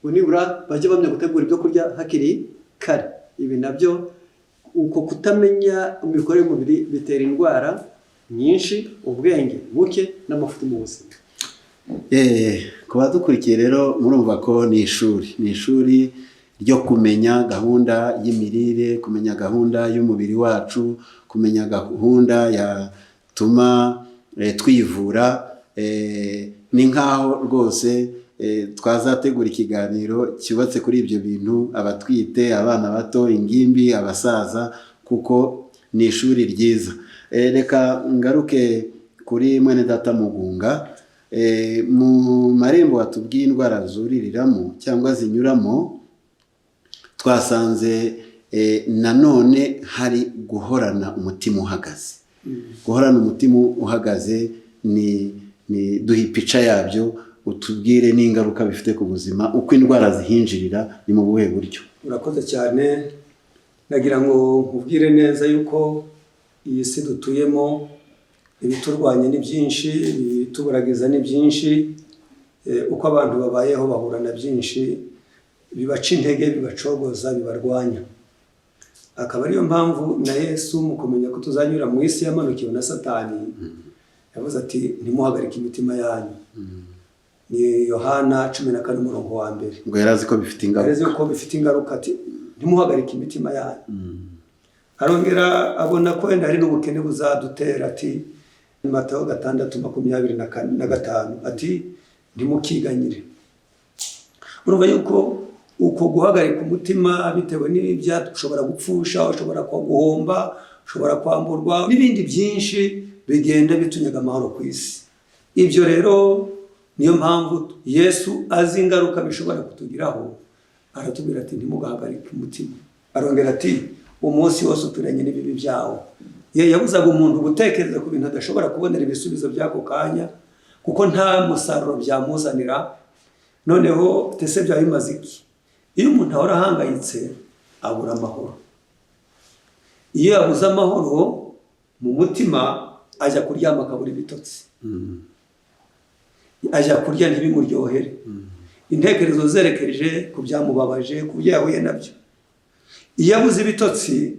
Nibura bajye bamenya gutegura ibyo kurya hakiri kare. Ibi nabyo uko kutamenya imikorere y'umubiri bitera indwara nyinshi, ubwenge buke n'amafuti mu buzima. Ku badukurikiye rero murumva ko ni ishuri ryo kumenya gahunda y'imirire, kumenya gahunda y'umubiri wacu, kumenya gahunda yatuma twivura. Ni nk'aho rwose twazategura ikiganiro cyubatse kuri ibyo bintu, abatwite, abana bato, ingimbi, abasaza, kuko ni ishuri ryiza. Reka ngaruke kuri mwene data Mugunga. Mu marembo watubwiye indwara zuririramo cyangwa zinyuramo, twasanze nanone hari guhorana umutima uhagaze. Guhorana umutima uhagaze ni duha ipica yabyo, utubwire n'ingaruka bifite ku buzima, uko indwara zihinjirira, ni mu buhe buryo? Urakoze cyane. Nagira ngo nkubwire neza yuko iyi si dutuyemo ibiturwanya ni byinshi, ibituburagiza ni byinshi. Uko abantu babayeho bahura na byinshi bibaca intege, bibacogoza, bibarwanya. Akaba ariyo mpamvu na Yesu mu kumenya ko tuzanyura mu isi yamanukiwe na Satani, yavuze ati ntimuhagarike imitima yanyu. Ni Yohana 14:1. Ngo yarazi ko bifite ingaruka. Yarazi ko bifite ingaruka, ati ntimuhagarike imitima yanyu. Arongera abona ko wenda hari n'ubukene buzadutera, ati Matayo 6:25, ati ntimukiganyire. Urumva yuko uko guhagarika umutima bitewe n'ibya ushobora gupfusha, ushobora guhomba, ushobora kwamburwa n'ibindi byinshi bigenda bitunyaga amahoro ku isi. Ibyo rero niyo mpamvu Yesu azi ingaruka bishobora kutugiraho, aratubwira ati ntimugahagarike umutima. Arongera ati umunsi wose uturanye n'ibibi byawo. Yabuzaga umuntu gutekereza ku bintu adashobora kubonera ibisubizo by'ako kanya, kuko nta musaruro byamuzanira. Noneho tese bya bimaze iki? Iyo umuntu ahora ahangayitse abura amahoro. Iyo yabuze amahoro mu mutima, ajya kuryama akabura ibitotsi. Ajya kurya ntibimuryohere. Intekerezo zerekeje ku byamubabaje, ku byo yahuye nabyo. Iyo abuze ibitotsi,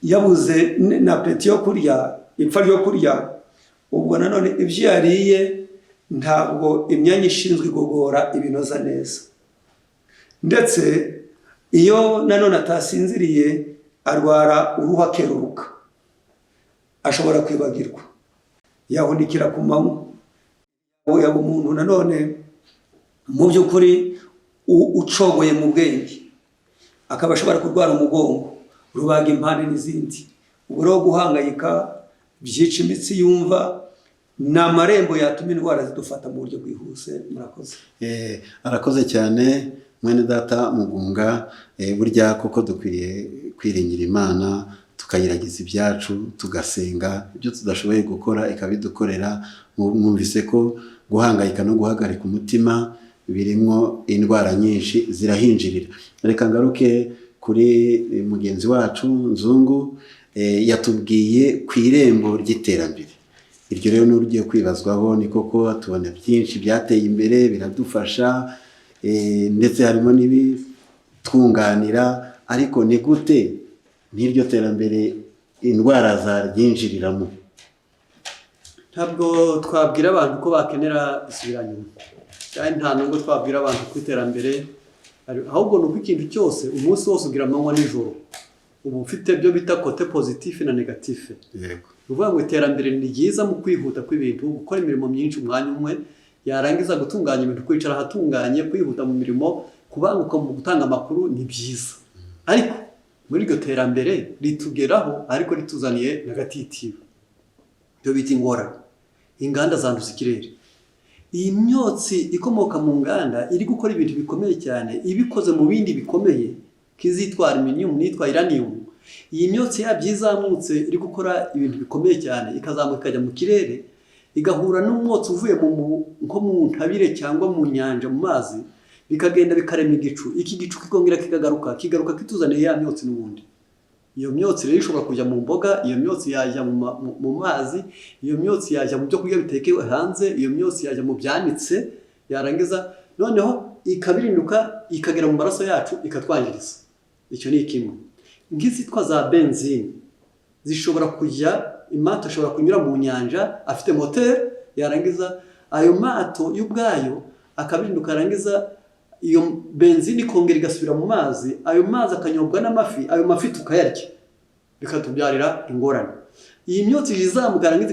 yabuze na peti yo kurya, ipfa ryo kurya, ubwo nanone ibyo yariye ntabwo imyanya ishinzwe igogora ibinoza neza. Ndetse iyo nanone atasinziriye arwara uruhu akeruruka, ashobora kwibagirwa, yahunikira ku manywa. Yaba umuntu nanone mu by'ukuri ucogoye mu bwenge, akaba ashobora kurwara umugongo, rubaga impande n'izindi. Ubwo rero guhangayika byica imitsi yumva, ni amarembo yatuma indwara zidufata mu buryo bwihuse. Murakoze. Arakoze cyane mwene data Mugunga. Burya koko dukwiriye kwiringira Imana, tukayiragiza ibyacu, tugasenga ibyo tudashoboye gukora ikabidukorera. Mwumvise ko guhangayika no guhagarika umutima birimo indwara nyinshi zirahinjirira. Reka ngaruke kuri mugenzi wacu Nzungu. Yatubwiye ku irembo ry'iterambere. Iryo rero n'urugiye kwibazwaho, ni koko tubona byinshi byateye imbere biradufasha, ndetse harimo n'ibitwunganira, ariko ni gute n'iryo terambere indwara zaryinjiriramo? Ntabwo twabwira abantu ko bakenera isubiranyuma, kandi nta nubwo twabwira abantu ko iterambere, ahubwo ni uko ikintu cyose umunsi wose ugira amanywa n'ijoro ubu ufite byo bita kote positif na negatif. Yego. Uvuga ngo iterambere ni ryiza mu kwihuta kw'ibintu, gukora imirimo myinshi umwanya umwe, yarangiza gutunganya ibintu, kwicara ahatunganye, kwihuta mu mirimo, kubanguka mu gutanga amakuru ni byiza. Ariko muri iryo terambere ritugeraho ariko rituzaniye negatitivu, byo bita ingorane. Inganda zanduza ikirere. Iyi myotsi ikomoka mu nganda iri gukora ibintu bikomeye cyane, ibikoze mu bindi bikomeye kizitwa aluminium nitwa uranium. Iyi myotsi yabyizamutse iri gukora ibintu bikomeye cyane, ikazamuka ikajya mu kirere, igahura n'umwotsi uvuye nko mu ntabire cyangwa mu nyanja, mu mazi, bikagenda bikarema igicu. Iki gicu kikongera kigaruka kituzaniye ya myotsi n'ubundi. Iyo myotsi rero ishobora kujya mu mboga, iyo myotsi yajya mu mazi, iyo myotsi yajya mu byo kurya bitekewe hanze, iyo myotsi yajya mu byanitse, yarangiza noneho ikabirinduka ikagera mu maraso yacu ikatwangiriza. Icyo ni kimwe. Nk'izitwa za benzine zishobora kujya, imato ashobora kunyura mu nyanja afite moteri, yarangiza ayo mato y'ubwayo akabirinduka, yarangiza iyo benzine ikongera igasubira mu mazi, ayo mazi akanyobwa n'amafi, ayo mafi tukayarya bikatubyarira ingorane. Iyi myotsi izamuka yarangiza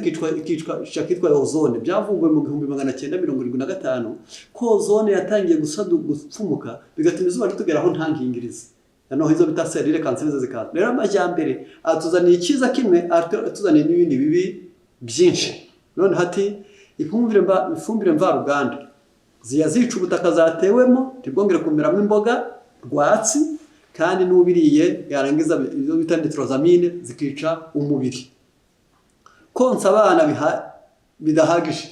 ikitwa ozone. Byavumbuwe mu 1975 ko ozone yatangiye gupfumuka bigatuma izuba ritugeraho nta nkingirizi. Noneho izo bita selile kanserize zikaza. Rero amajyambere atuzaniye icyiza kimwe, atuzaniye n'ibindi bibi byinshi. None hati ifumbire mvaruganda zica ubutaka zatewemo ntibwongere kumeramo imboga rwatsi, kandi n'ubiriye yarangiza izo bita nitrozamine zikica umubiri. Konsa abana bidahagije.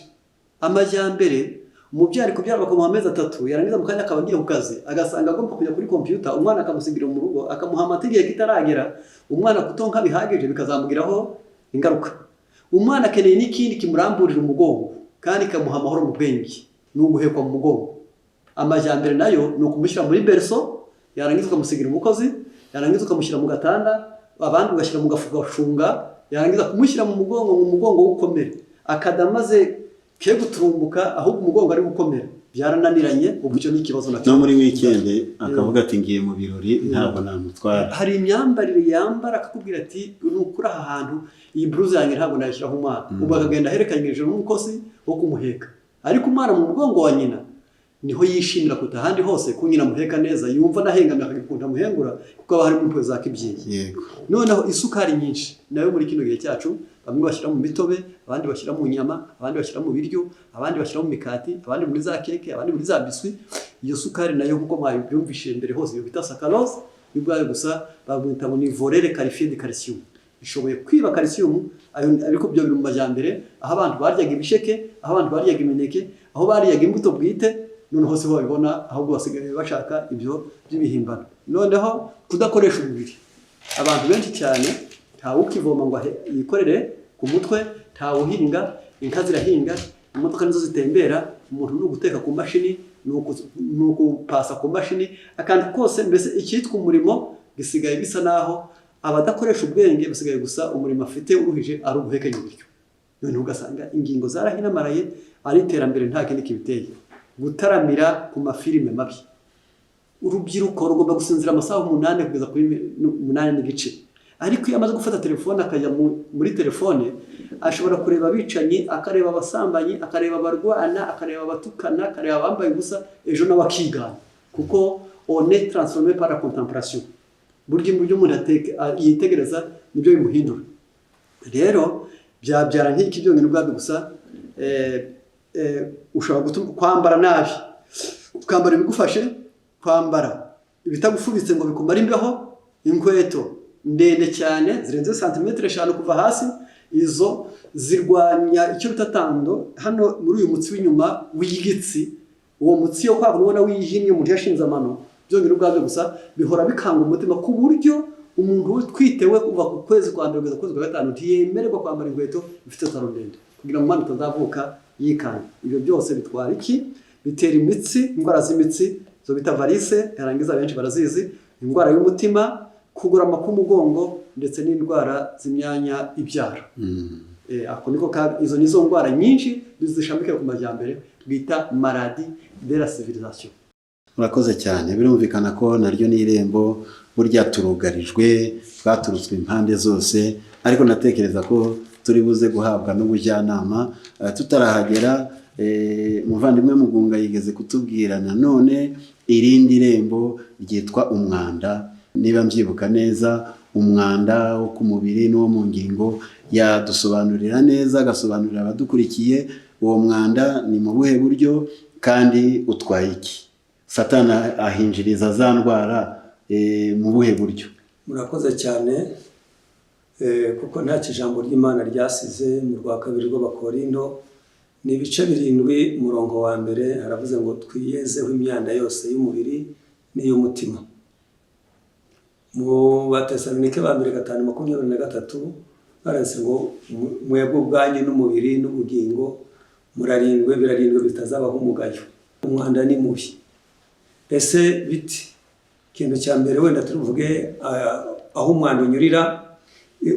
Amajyambere umubyari kubyara bakamuha amezi 3 yarangiza mu kanya akaba agiye ku kazi agasanga agomba kujya kuri computer, umwana akamusigira mu rugo akamuha amategeko kitaragera, umwana kutonka bihagije bikazamugiraho ingaruka. Umwana akeneye n'ikindi kimuramburira umugongo kandi kamuha amahoro mu bwenge n'uguhekwa mu mugongo. Amajyambere nayo ni ukumushyira muri berso, yarangiza ukamusigira umukozi, yarangiza ukamushyira mu gatanda, abandi ugashyira mu gafuka shunga, yarangiza kumushyira mu mugongo w'ukomere akadamaze ke guturumbuka ahubwo umugongo ari gukomera. Byarananiranye, ubu cyo n'ikibazo no muri weekend akavuga ati ngiye mu birori ntabwo namutwara. Hari imyambarire yambara akakubwira ati nukura aha hantu iyi bluze yanjye ntabwo nayishyiraho umwana, ubu akagenda herekanyije n'umukozi wo kumuheka. Ariko umwana mu mugongo wa nyina niho yishimira kuta ahandi hose ko nyina muheka neza, yumva nahengamye akagikunda muhengura kuko aba harimo impuhwe za kibyeyi. Yego. Noneho isukari nyinshi nayo muri kino gihe cyacu bamwe bashyira mu mitobe, abandi bashyira mu nyama, abandi bashyira mu biryo, abandi bashyira mu mikati, abandi muri za keke, abandi muri za biswi. Iyo sukari nayo kuko mwabyumvishe mbere hose iyo bita saccharose, bibwaye gusa babwita ngo ni volere qualifiée de calcium. Ishoboye kwiba calcium, ariko byo biri mu majyambere aho abantu baryaga ibisheke, aho abantu baryaga imineke, aho baryaga imbuto bwite, none hose babibona ahubwo basigaye bashaka ibyo by'ibihimbano. Noneho kudakoresha umubiri. Abantu benshi cyane ntawe ukivoma ngo yikorere ku mutwe, ntawe uhinga, inka zirahinga, imodoka nizo zitembera, umuntu no guteka ku mashini, nuko pasa ku mashini, akandi kose mbese icyitwa umurimo gisigaye bisa naho abadakoresha ubwenge basigaye gusa umurimo afite uruhije ari uguhekenya ibiryo. None ugasanga ingingo zarahinamaraye, ari iterambere nta kindi kibiteye. Gutaramira ku mafilime mabi. Urubyiruko rugomba gusinzira amasaha 8 kugeza kuri 8 n'igice. Ariko iyo amaze gufata telefone akajya muri telefone, ashobora kureba abicanyi, akareba abasambanyi, akareba abarwana, akareba abatukana, akareba abambaye ubusa, ejo n'abakigana. Kuko on est transformé par la contemplation. Burya mu byo umuntu yitegereza nibyo bimuhindura. Rero byabyara nk'iki byonyine ubwabyo gusa ushobora kwambara nabi, ukambara ibigufashe, kwambara ibitagufubitse ngo bikumara imbeho, inkweto ndende cyane zirenze santimetero 5 kuva hasi, izo zirwanya icyo bitatando hano muri uyu mutsi w'inyuma w'igitsi. Uwo mutsi yo kwabo ubona wiyihinnye umuntu yashinze amano, byongera ubwabyo gusa bihora bikanga umutima ku buryo umuntu twitewe kuva ku kwezi kwa 1 kugeza ku kwezi kwa 5 ntiyemererwa kwambara inkweto bifite taro ndende kugira ngo umwana atazavuka yikanga. Ibyo byose bitwara iki? Bitera imitsi, indwara z'imitsi zo bita varice, yarangiza benshi barazizi, indwara y'umutima, kugorama k'umugongo ndetse n'indwara z'imyanya ibyara. Ako niko izo nizo ndwara nyinshi zishambikiye ku majyambere bita maladie de la civilisation. Murakoze cyane. Birumvikana ko naryo ni irembo burya turugarijwe, twaturutswe impande zose, ariko natekereza ko turi buze guhabwa n'ubujyanama tutarahagera. Muvandimwe Mugunga yigeze kutubwira nanone irindi rembo ryitwa umwanda. Niba mbyibuka neza, umwanda wo ku mubiri n'uwo mu ngingo, yadusobanurira neza, agasobanurira abadukurikiye uwo mwanda ni mu buhe buryo kandi utwaye iki. Satana ahinjiriza za ndwara mu buhe buryo? Murakoze cyane, kuko nta kijambo ry'Imana ryasize mu rwa 2 rw'Abakorinto ni ibice 7 umurongo wa mbere, haravuze ngo twiyezeho imyanda yose y'umubiri n'iy'umutima. Mu Batesalonike ba 2:23 baranditse ngo mwebwe ubwanyu n'umubiri n'ubugingo birarindwe bitazabaho umugayo. Umwanda ni mubi. Ese biti kintu cya mbere wenda tuvuge aho umwanda unyurira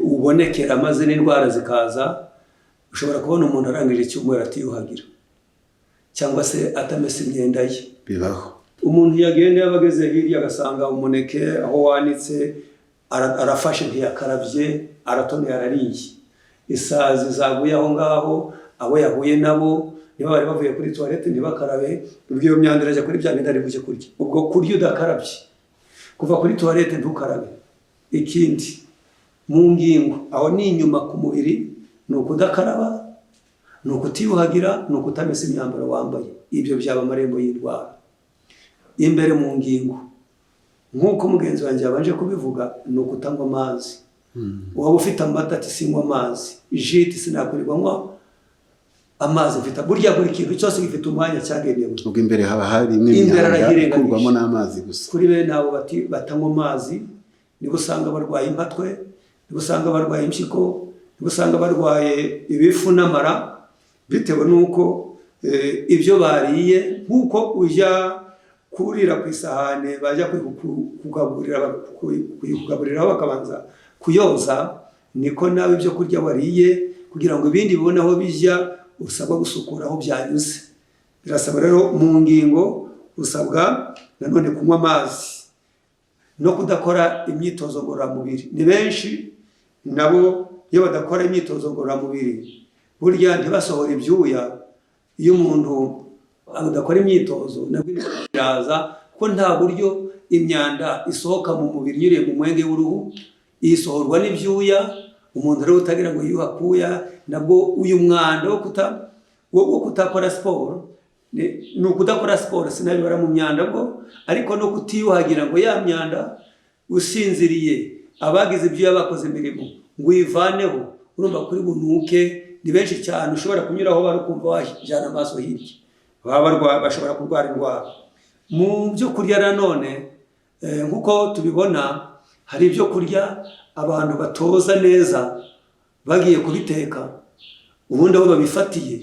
ubonekera maze n'indwara zikaza. Ushobora kubona umuntu arangije icyumweru atiyuhagira cyangwa se atamese imyenda ye. Bibaho. umuntu yagenda yabageze hirya agasanga umuneke aho wanitse arafashe ntiyakarabye aratoneye arariye. Isazi zaguye aho ngaho abo yahuye nabo niba bari bavuye kuri toilette ntibakarabe, ubwo iyo myanda irajya kuri bya bindi ari buke kurya. Ubwo kurya udakarabye kuva kuri toilette ntukarabe. Ikindi mu ngingo aho ni inyuma ku mubiri ni ukudakaraba, ni ukutiyuhagira, ni ukutamesa imyambaro wambaye. Ibyo byaba amarembo y'indwara. Imbere mu ngingo nk'uko mugenzi wanjye yabanje kubivuga ni ukutanywa amazi. Waba ufite amata ati sinywa amazi, jiti sinakurirwa nywa amazi mfite. Burya buri kintu cyose gifite umwanya cyagenewe. Ubwo imbere haba hari imyanda ikurwamo n'amazi gusa. Kuri bene abo batanywa amazi nibo usanga barwaye impatwe, nibo usanga barwaye impyiko, nibo usanga barwaye ibifu n'amara, bitewe n'uko ibyo bariye. Nk'uko ujya kurira ku isahane bajya kugaburira bakabanza kuyoza, niko nawe ibyo kurya wariye kugira ngo ibindi bibone aho bijya usabwa gusukura aho byanyuze. Birasaba rero mu ngingo usabwa nanone kunywa amazi no kudakora imyitozo ngororamubiri. Ni benshi nabo iyo badakora imyitozo ngororamubiri burya ntibasohora ibyuya. Iyo umuntu adakora imyitozo nabwo biraza ko nta buryo imyanda isohoka mu mubiri nyuriye mu mwenge w'uruhu, isohorwa n'ibyuya. Umuntu rero utagira ngo yuhakuya nabwo uyu mwanda wo kutakora siporo ni ukudakora siporo sinabibara mu myanda bwo, ariko no kutiyuhagira ngo ya myanda usinziriye abagize ibyuya bakoze imirimo ngo uyivaneho, urumva kuri bunuke. Ni benshi cyane ushobora kunyuraho bari kumva wajyana amaso hirya, bashobora kurwara indwara. Mu byo kurya nanone nk'uko tubibona hari ibyo kurya abantu batoza neza bagiye kubiteka, ubundi aho babifatiye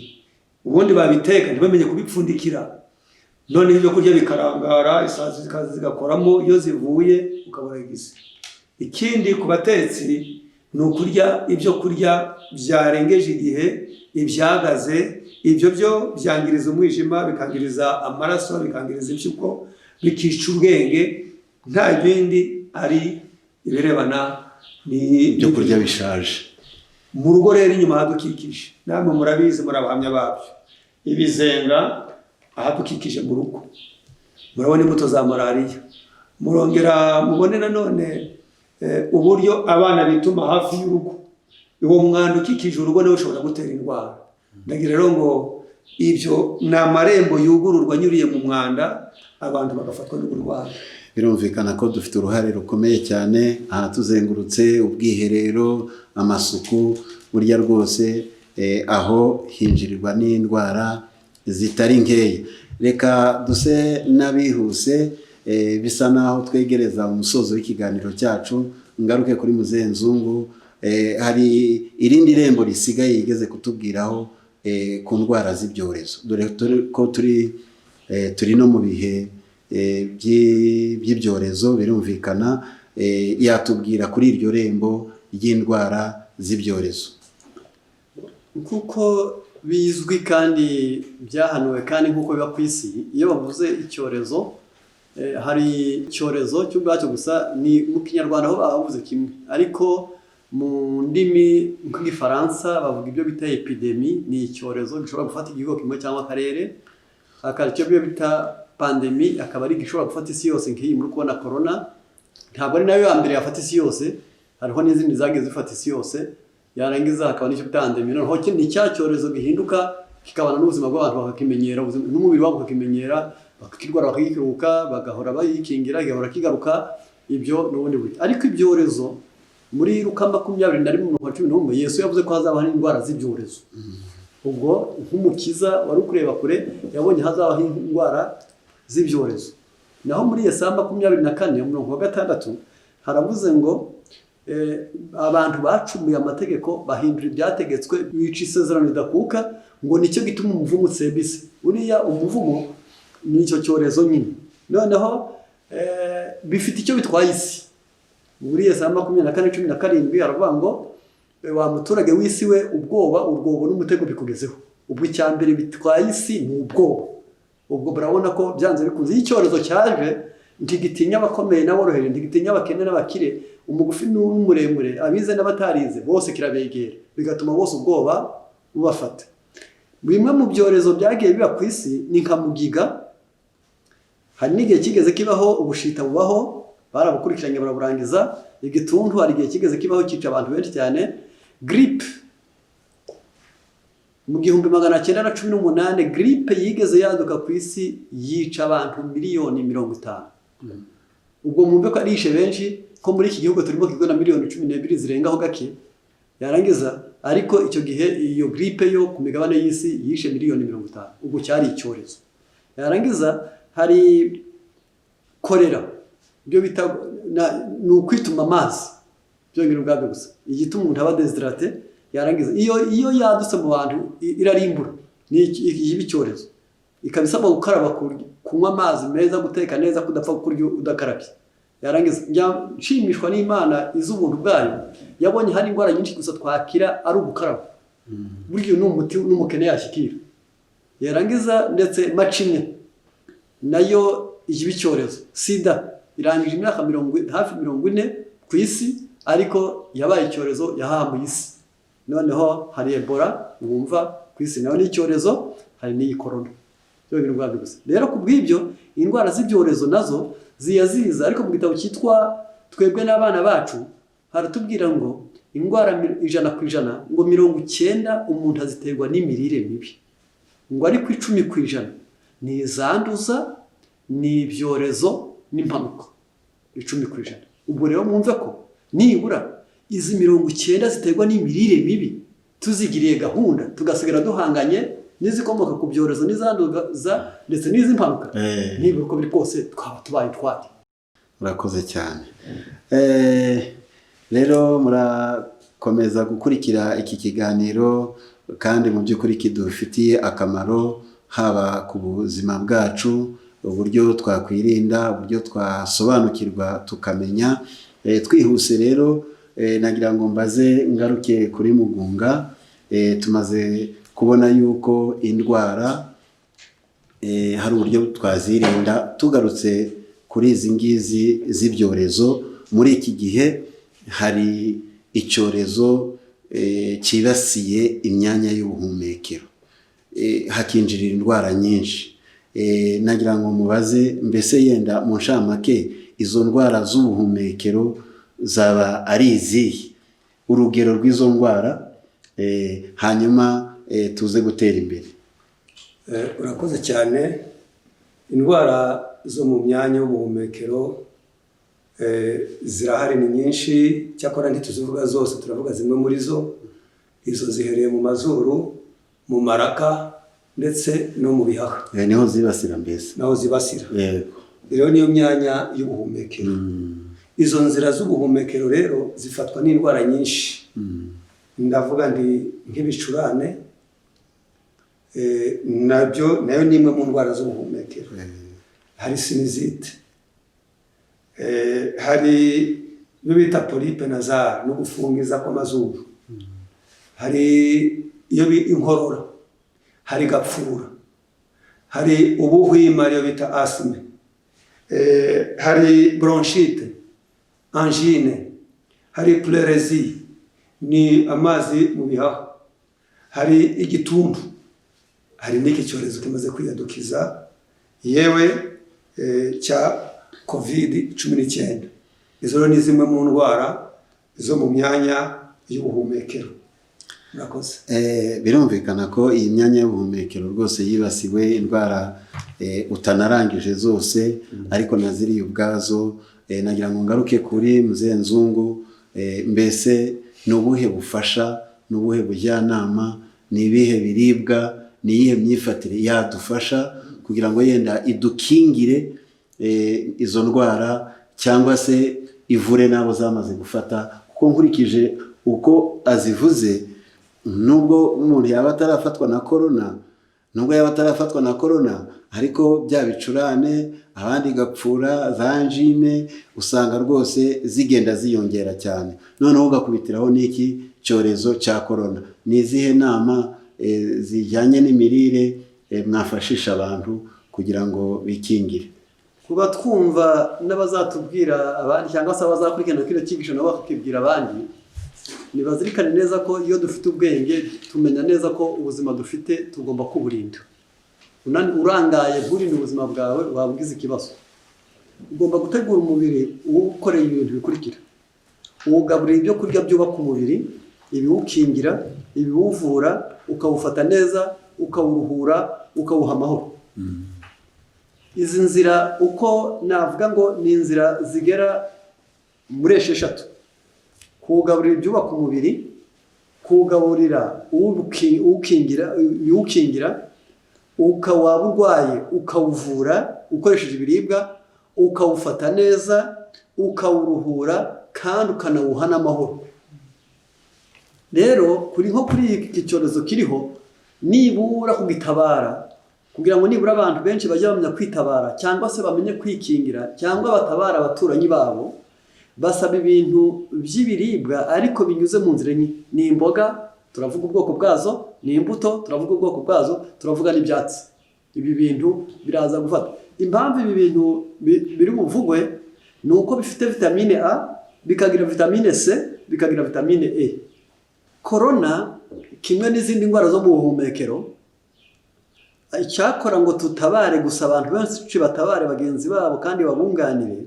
ubundi babiteka ntibamenye kubipfundikira, none ibyo kurya bikarangara, isazi zigakoramo, iyo zivuye ukabona igize. Ikindi ku batetsi ni ukurya ibyo kurya byarengeje igihe, ibyagaze. Ibyo byo byangiriza umwijima, bikangiriza amaraso, bikangiriza impyiko, bikica ubwenge. Nta bindi ari ibirebana ibyo kurya bishaje. Mu rugo rero inyuma hadukikije, namwe murabizi, muri abahamya babyo, ibizenga ahadukikije mu rugo murabona imbuto za malariya. Murongera mubone nanone uburyo abana bituma hafi y'urugo. Uwo mwanda ukikije urugo nawe ushobora gutera indwara. Ndagira rero ngo ibyo ni amarembo yugururwa anyuriye mu mwanda, abantu bagafatwa n'uburwayi. Birumvikana ko dufite uruhare rukomeye cyane aha tuzengurutse ubwiherero, amasuku. Burya rwose aho hinjirirwa n'indwara zitari nkeya. Reka duse n'abihuse, bisa naho twegereza umusozo w'ikiganiro cyacu. Ngaruke kuri Muzehe Nzungu, hari irindi rembo risigaye yigeze kutubwiraho ku ndwara z'ibyorezo. Dore ko turi no mu bihe by'ibyorezo. Birumvikana yatubwira kuri iryo rembo ry'indwara z'ibyorezo. Kuko bizwi kandi byahanuwe kandi nk'uko biba ku isi, iyo bavuze icyorezo hari icyorezo cy'ubwacyo gusa. Ni mu Kinyarwanda aho bavuze kimwe, ariko mu ndimi nk'igifaransa bavuga ibyo bita epidemi. Ni icyorezo gishobora gufata igihugu kimwe cyangwa akarere. Hakaba icyo bita pandemi, akaba ari gishobora gufata isi yose, nk'iyi muri kubona corona. Ntabwo ari nayo ya mbere yafata isi yose, hariho n'izindi zagiye zifata isi yose. Yarangiza hakaba n'icyo bita pandemi. Noneho ni cya cyorezo gihinduka kikabana n'ubuzima bw'abantu bakakimenyera, n'umubiri wabo ukakimenyera, bakakirwara bakakiruka, bagahora bayikingira, igahora kigaruka. Ibyo n'ubundi buryo. Ariko ibyorezo muri Luka 21:11 Yesu yavuze ko hazabaho indwara z'ibyorezo. Ubwo nk'umukiza wari kureba kure yabonye hazabaho indwara z'ibyorezo. Naho muri Yesaya 24:6 haravuze ngo abantu bacumuye amategeko bahindura ibyategetswe, bica isezerano ridakuka, ngo nicyo gituma umuvumo utsembise. Uriya umuvumo ni icyo cyorezo nyine. Noneho bifite icyo bitwaye isi. Muri Yesaya 24:17 haravuga ngo wa muturage w'isi we, ubwoba, urwobo n'umutego bikugezeho. Ubwo icyambere bitwaye isi ni ubwoba. ubwo murabona ko byanze bikunze iyo icyorezo cyaje ntigitinya abakomeye n'aboroheje, ntigitinya abakene n'abakire, umugufi n'umuremure, abize n'abatarize, bose kirabegera, bigatuma bose ubwoba bubafata. Bimwe mu byorezo byagiye biba ku isi ni nka mugiga, hari n'igihe kigeze kibaho ubushita bubaho, barabukurikiranye baraburangiza. Igituntu hari igihe kigeze kibaho cyica abantu benshi cyane. Gripe mu 1918 gripe yigeze yaduka ku isi yica abantu miliyoni 50. Ubwo mwumve ko arishe benshi, ko muri iki gihugu turimo kigona miliyoni 12 zirengaho gake yarangiza, ariko icyo gihe iyo gripe yo ku migabane y'isi yishe miliyoni 50. Ubwo cyari icyorezo. Yarangiza hari kolera, byo bita ni ukwituma amazi, byongera ubwabyo gusa, igituma umuntu aba deshydrate. Yarangiza iyo yadutse mu bantu irarimbura, ni icyorezo. Ikabisaba gukaraba, kunywa amazi meza, guteka neza, kudapfa kurya udakarabye. Yarangiza nshimishwa n'Imana iz'ubuntu bwayo, yabonye hari indwara nyinshi gusa twakira ari ugukaraba, buryo n'umuti n'umukene yashyikira. Yarangiza ndetse macinya nayo icyorezo. Sida irangije imyaka hafi 40 ku isi, ariko yabaye icyorezo yahambuye isi. Noneho hari Ebola wumva ku isi nayo ni icyorezo, hari n'iyi corona. Byongera ubwabyo gusa. Rero ku bw'ibyo indwara z'ibyorezo nazo ziyaziza, ariko mu gitabo cyitwa Twebwe n'Abana Bacu haratubwira ngo indwara 100% ngo 90 umuntu aziterwa n'imirire mibi, ngo ariko 10% ni izanduza, ni ibyorezo n'impanuka. 10%. Ubwo rero mwumve ko nibura izi 90 ziterwa n'imirire mibi tuzigiriye gahunda, tugasigara duhanganye n'izikomoka ku byorezo n'izanduza ndetse n'iz'impanuka, nibura uko biri kose twaba tubaye twari. Murakoze cyane. Rero murakomeza gukurikira iki kiganiro, kandi mu by'ukuri kidufitiye akamaro, haba ku buzima bwacu, uburyo twakwirinda, uburyo twasobanukirwa tukamenya. Twihuse rero nagira ngo mbaze ngaruke kuri Mugunga. Tumaze kubona yuko indwara hari uburyo twazirinda. Tugarutse kuri izi ngizi z'ibyorezo, muri iki gihe hari icyorezo cyibasiye imyanya y'ubuhumekero, hakinjirira indwara nyinshi. Nagira ngo mubaze, mbese yenda mu nshamake izo ndwara z'ubuhumekero zaba ari izihe, urugero rw'izo ndwara, hanyuma tuze gutera imbere. Urakoze cyane. Indwara zo mu myanya y'ubuhumekero zirahari, ni nyinshi, cyakora ntituzivuga zose, turavuga zimwe muri zo. Izo zihereye mu mazuru, mu maraka ndetse no mu bihaha. Niho zibasira mbese. Naho zibasira. Yego. Rero niyo myanya y'ubuhumekero. Izo nzira z'ubuhumekero rero zifatwa n'indwara nyinshi. Ndavuga nk'ibicurane, nayo ni imwe mu ndwara z'ubuhumekero. Hari sinizite, hari ibyo bita polipe nazale no gufungiza kw'amazuru, hari iyo inkorora, hari gapfura, hari ubuhwima iyo bita asime, hari bronchite, angine, hari pleurésie, ni amazi mu bihaha, hari igituntu, hari n'iki cyorezo kimaze kwiyadukiza yewe cya COVID-19. Izo ni zimwe mu ndwara zo mu myanya y'ubuhumekero. Murakoze. Birumvikana ko iyi myanya y'ubuhumekero rwose yibasiwe, indwara utanarangije zose, ariko naziriye ubwazo. Nagira ngo ngaruke kuri Mzee Nzungu. Mbese ni ubuhe bufasha, ni ubuhe bujyanama, ni ibihe biribwa, ni iyihe myifatire yadufasha kugira ngo yenda idukingire izo ndwara, cyangwa se ivure n'abo zamaze gufata? Kuko nkurikije uko azivuze, nubwo umuntu yaba atarafatwa na corona, ariko bya bicurane, abandi gapfura, za angine, usanga rwose zigenda ziyongera cyane. Noneho ugakubitiraho n'iki cyorezo cya corona. Ni izihe nama zijyanye n'imirire mwafashisha abantu kugira ngo bikingire. kuba twumva n'abazatubwira abandi cyangwa se abazakurikirana kino cyigisho nabo bakibwira abandi, nibazirikane neza ko iyo dufite ubwenge tumenya neza ko ubuzima dufite tugomba kuburinda. Urangaye nturinde ubuzima bwawe wabugize ikibazo. Ugomba gutegura umubiri uwukoreye ibintu bikurikira: uwugaburira ibyo kurya byubaka umubiri, ibiwukingira, ibiwuvura, ukawufata neza, ukawuruhura, ukawuha amahoro. Izi nzira uko navuga ngo ni inzira zigera muri 6: kuwugaburira ibyubaka umubiri, kuwugaburira uwukingira, ukawaba urwaye ukawuvura ukoresheje ibiribwa, ukawufata neza, ukawuruhura, kandi ukanawuha n'amahoro. Rero kuri iki cyorezo kiriho, nibura kugitabara, kugira ngo nibura abantu benshi bajye bamenya kwitabara cyangwa se bamenye kwikingira cyangwa batabara abaturanyi babo, basaba ibintu by'ibiribwa ariko binyuze mu nzira enye. Ni imboga, turavuga ubwoko bwazo; ni imbuto, turavuga ubwoko bwazo; turavuga n'ibyatsi. Ibi bintu biraza gufata. Impamvu ibi bintu biri buvugwe ni uko bifite vitamine A, bikagira vitamine C, bikagira vitamine E. Corona kimwe n'izindi ndwara zo mu buhumekero, icyakora ngo tutabare gusa abantu benshi batabare bagenzi babo kandi babunganire,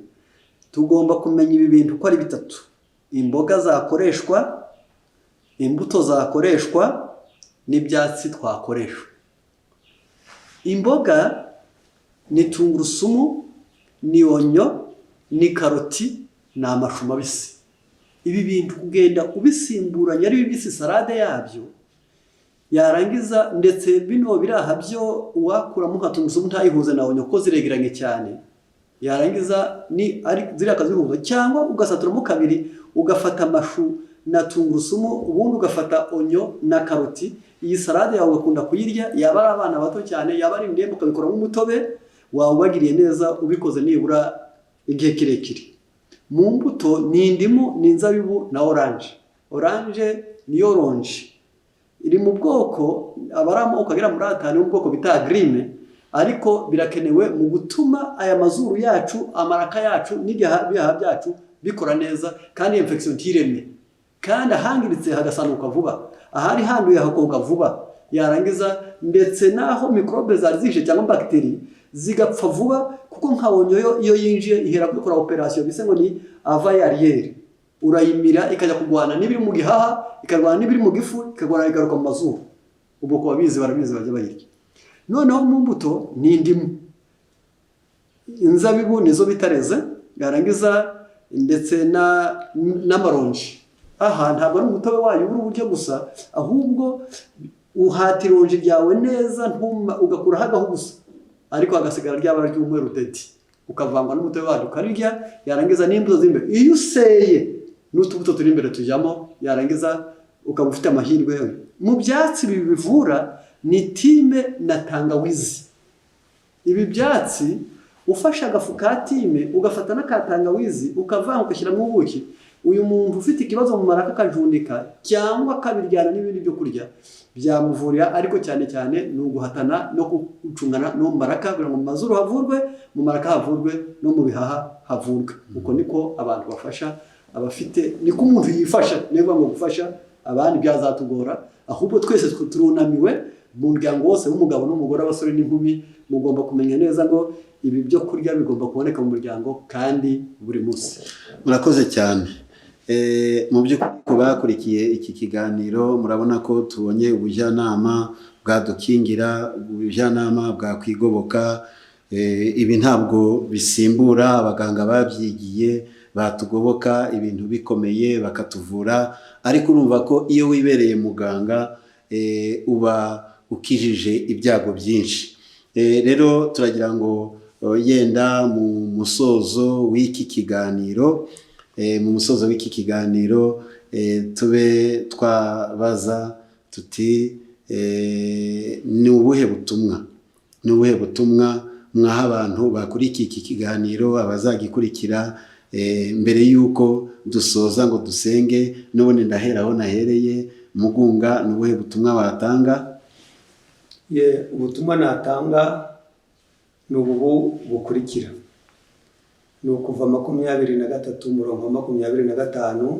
tugomba kumenya ibi bintu ko ari 3: imboga zakoreshwa, imbuto zakoreshwa, n'ibyatsi twakoreshwa. Imboga ni tungurusumu, ni onyo, ni karoti, ni amashu mabisi. Ibi bintu kugenda ubisimburanya ari bibisi salade yabyo, yarangiza ndetse bino biraha byo wakuramo nka tungurusumu ntayihuze na onyo ko ziregeranye cyane, yarangiza ni ari ziriya kazihuza, cyangwa ugasaturamo kabiri ugafata amashu na tungurusumu, ubundi ugafata onyo na karoti. Iyi salade yawe ugakunda kuyirya, yaba ari abana bato cyane, yaba ari indembe, ukabikoramo umutobe, wawubagiriye neza ubikoze nibura igihe kirekire. Mu mbuto ni indimu, ni inzabibu na oranje. Oranje ni orange, iri mu bwoko abaramo ukagera muri 5 mu bwoko bita grime, ariko birakenewe mu gutuma aya mazuru yacu, amaraka yacu n'ibihaha byacu bikora neza, kandi infection ntireme, kandi ahangiritse hagasanuka vuba, ahari handuye hakoga vuba, yarangiza ndetse naho microbe zarizishe cyangwa bakteri zigapfa vuba, kuko nkabonyo iyo yinjiye ihera gukora operation bise ngo ni ava arrière. Urayimira ikajya kugwana n'ibiri mu gihaha, ikarwana n'ibiri mu gifu, ikagwana igaruka mu mazuru. Ubwo ko babizi barabizi bajya bayirya. Noneho mu mbuto ni indimu, inzabibu nizo bitareze, yarangiza ndetse n'amaronji. Aha ntabwo ari umutobe wayo uri uburyo gusa, ahubwo uhata ironji ryawe neza ntuma, ugakuraho agahu gusa, ariko hagasigara ryabara ry'umweru dede, ukavangwa n'umutobe wayo ukarirya. Yarangiza n'imbuto z'imbere, iyo useye n'utubuto turi imbere tujyamo, yarangiza ukaba ufite amahirwe. Mu byatsi bivura ni time na tangawizi. Ibi byatsi ufasha agafu ka time ugafata n'akatangawizi ukavanga ugashyiramo ubuki, uyu muntu ufite ikibazo mu maraka akajundika cyangwa kabiryana n'ibindi byo kurya byamuvurira. Ariko cyane cyane ni uguhatana no gucungana no mu maraka, kugira ngo mu mazuru havurwe, mu maraka havurwe, no mu bihaha havurwe. Uko niko abantu bafasha abafite, niko umuntu yifasha. Niba ngo gufasha abandi byazatugora, ahubwo twese turunamiwe, mu muryango wose w'umugabo n'umugore, abasore n'inkumi, mugomba kumenya neza ngo ibi byo kurya bigomba kuboneka mu muryango kandi buri munsi. Murakoze cyane. Mu by'ukuri ku bakurikiye iki kiganiro, murabona ko tubonye ubujyanama bwadukingira, ubujyanama bwakwigoboka. Ibi ntabwo bisimbura abaganga babyigiye, batugoboka ibintu bikomeye bakatuvura, ariko urumva ko iyo wibereye muganga uba ukijije ibyago byinshi. Rero turagira ngo yenda mu musozo w'iki kiganiro, tube twabaza tuti ni ubuhe butumwa mwaha abantu bakurikiye iki kiganiro, abazagikurikira, mbere y'uko dusoza ngo dusenge. N'ubundi ndahera aho nahereye. Mugunga, ni ubuhe butumwa watanga? Ubutumwa natanga ni ubu bukurikira. Ni ukuva 23 umurongo wa 25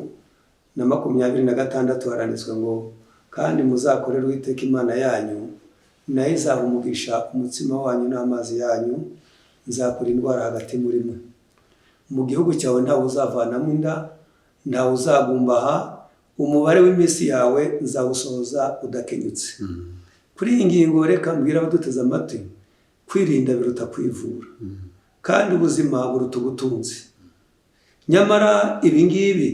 na 26 haranditswe ngo kandi muzakorere Uwiteka Imana yanyu, nayo izaha umugisha umutsima wanyu n'amazi yanyu, nzakura indwara hagati muri mwe. Mu gihugu cyawe ntawe uzavanamo inda, ntawe uzagumbaha, umubare w'iminsi yawe nzawusohoza udakenyutse. Kuri iyi ngingo reka mbwira abaduteze amatwi, kwirinda biruta kwivura, kandi ubuzima buruta ubutunzi. Nyamara ibi ngibi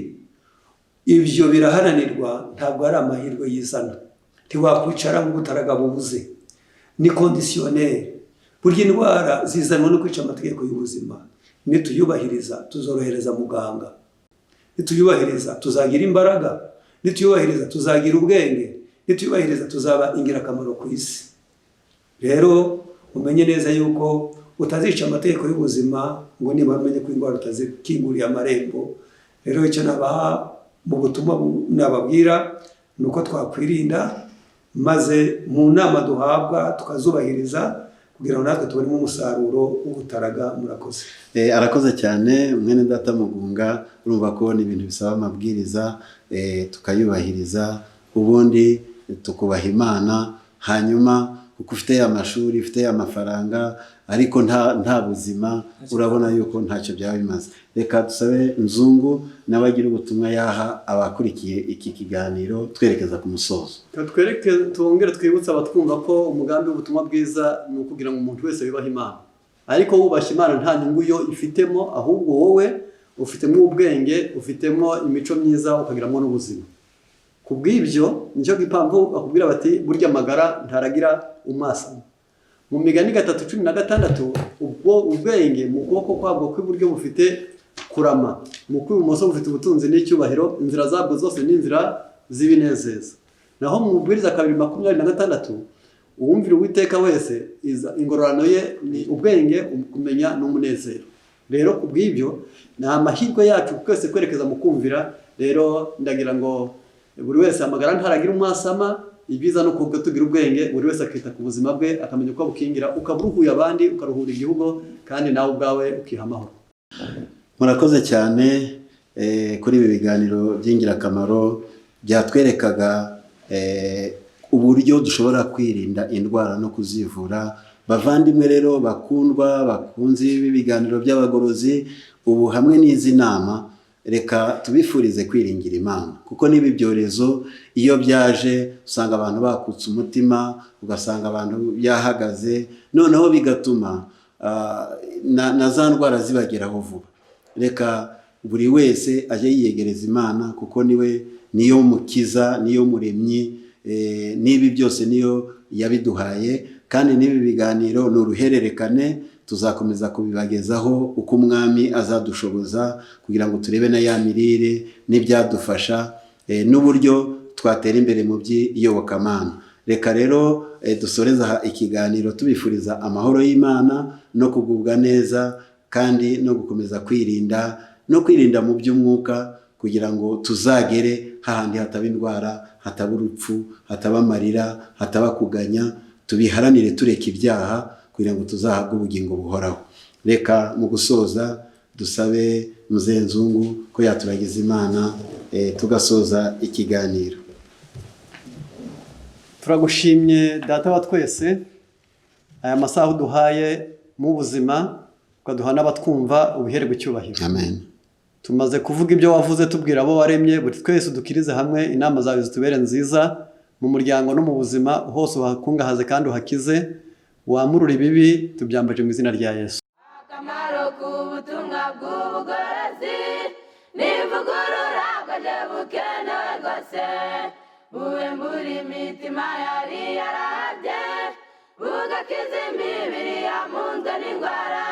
ibyo biraharanirwa, ntabwo ari amahirwe yizana. Ntiwakwicara ngo ubutaraga bubuze, ni conditionnel. Burya indwara zizanwa no kwica amategeko y'ubuzima. Nituyubahiriza tuzorohereza muganga, nituyubahiriza tuzagira imbaraga, nituyubahiriza tuzagira ubwenge, nituyubahiriza tuzaba ingirakamaro ku isi. Rero umenye neza yuko utazica amategeko y'ubuzima ngo niba umenye ko indwara utazikinguriye amarembo. Rero icyo nabaha mu butumwa nababwira ni uko twakwirinda, maze mu nama duhabwa tukazubahiriza kugira ngo natwe tubonemo umusaruro w'ubutaraga. Murakoze. Arakoze cyane mwene data Mugunga. Urumva ko ni ibintu bisaba amabwiriza, tukayubahiriza, ubundi tukubaha Imana. Hanyuma kuko ufite amashuri, ufite amafaranga, ariko nta buzima, urabona yuko ntacyo byaba bimaze. Reka dusabe Nzungu n'abagira ubutumwa yaha abakurikiye iki kiganiro twerekeza ku musozo. Twongere twibutsa abatwumva ko umugambi w'ubutumwa bwiza ni ukugira ngo umuntu wese yubahe Imana. Ariko wubashye Imana nta nyungu yo ifitemo, ahubwo wowe ufitemo ubwenge, ufitemo imico myiza, ukagiramo n'ubuzima. Kubw'ibyo nicyo gipamvu bakubwira bati burya amagara ntaragira umasa. Mu Migani 3:16 ubwo ubwenge mu kuboko kwabwo kw'iburyo bufite kurama, mu kw'ibumoso bufite ubutunzi n'icyubahiro, inzira zabwo zose ni inzira z'ibinezeza. Naho mu Mubwiriza 2:26 uwumvira Uwiteka wese ingororano ye ni ubwenge, kumenya n'umunezero. Rero kubw'ibyo ni amahirwe yacu twese kwerekeza mu kumvira. Rero ndagira ngo buri wese amagara ntaragira umwasama, ibyiza no kubwo tugira ubwenge, buri wese akita ku buzima bwe, akamenya uko bukingira, ukaburuhuye abandi, ukaruhura igihugu, kandi nawe ubwawe ukiha amahoro. Murakoze cyane kuri ibi biganiro by'ingirakamaro byatwerekaga uburyo dushobora kwirinda indwara no kuzivura. Bavandimwe rero bakundwa, bakunzi b'ibiganiro by'abagorozi, ubu hamwe n'izi nama reka tubifurize kwiringira Imana, kuko nibi byorezo iyo byaje usanga abantu bakutse umutima, ugasanga abantu yahagaze, noneho bigatuma na za ndwara zibageraho vuba. Reka buri wese aje yiyegereza Imana, kuko niyo mukiza, niyo muremyi, nibi byose niyo yabiduhaye. Kandi nibi biganiro ni uruhererekane, tuzakomeza kubibagezaho uko umwami azadushoboza, kugira ngo turebe na ya mirire n'ibyadufasha n'uburyo twatera imbere mu by'iyobokamana. Reka rero dusoreza ikiganiro tubifuriza amahoro y'Imana no kugubwa neza, kandi no gukomeza kwirinda no kwirinda mu by'umwuka, kugira ngo tuzagere hahandi hataba indwara, hataba urupfu, hataba amarira, hataba kuganya. Tubiharanire tureka ibyaha kugira ngo tuzahabwe ubugingo buhoraho. Reka mu gusoza dusabe Muzehe Nzungu ko yaturagiza Imana tugasoza ikiganiro. Turagushimye Data wa twese, aya masaha uduhaye mu buzima, ukaduha n'abatwumva, ubiherwe icyubahiro. Amen. Tumaze kuvuga ibyo wavuze, tubwira abo waremye, buri twese udukirize hamwe, inama zawe zitubere nziza mu muryango no mu buzima hose, uhakungahaze kandi uhakize, wamurura ibibi, tubyambaje mu izina rya Yesu. Akamaro k'ubutumwa bw'ubugorozi n'ivugurura bwaje bukenewe rwose, buwembura imitima yari yarabye, bugakiza imibiri yamunzwe n'indwara.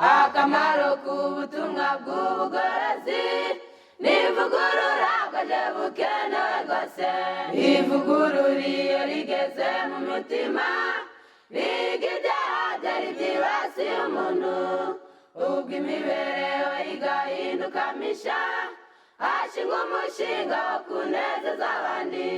Akamaro k'ubutumwa bw'ubugorozi n'ivugurura bwaje bukenewe rwose, ivugurura iyo rigeze mu mutima, biga ibyaha byari byibasiye umuntu, ubwo imibereho igahinduka misha, hashingwa umushinga wo kunezeza abandi.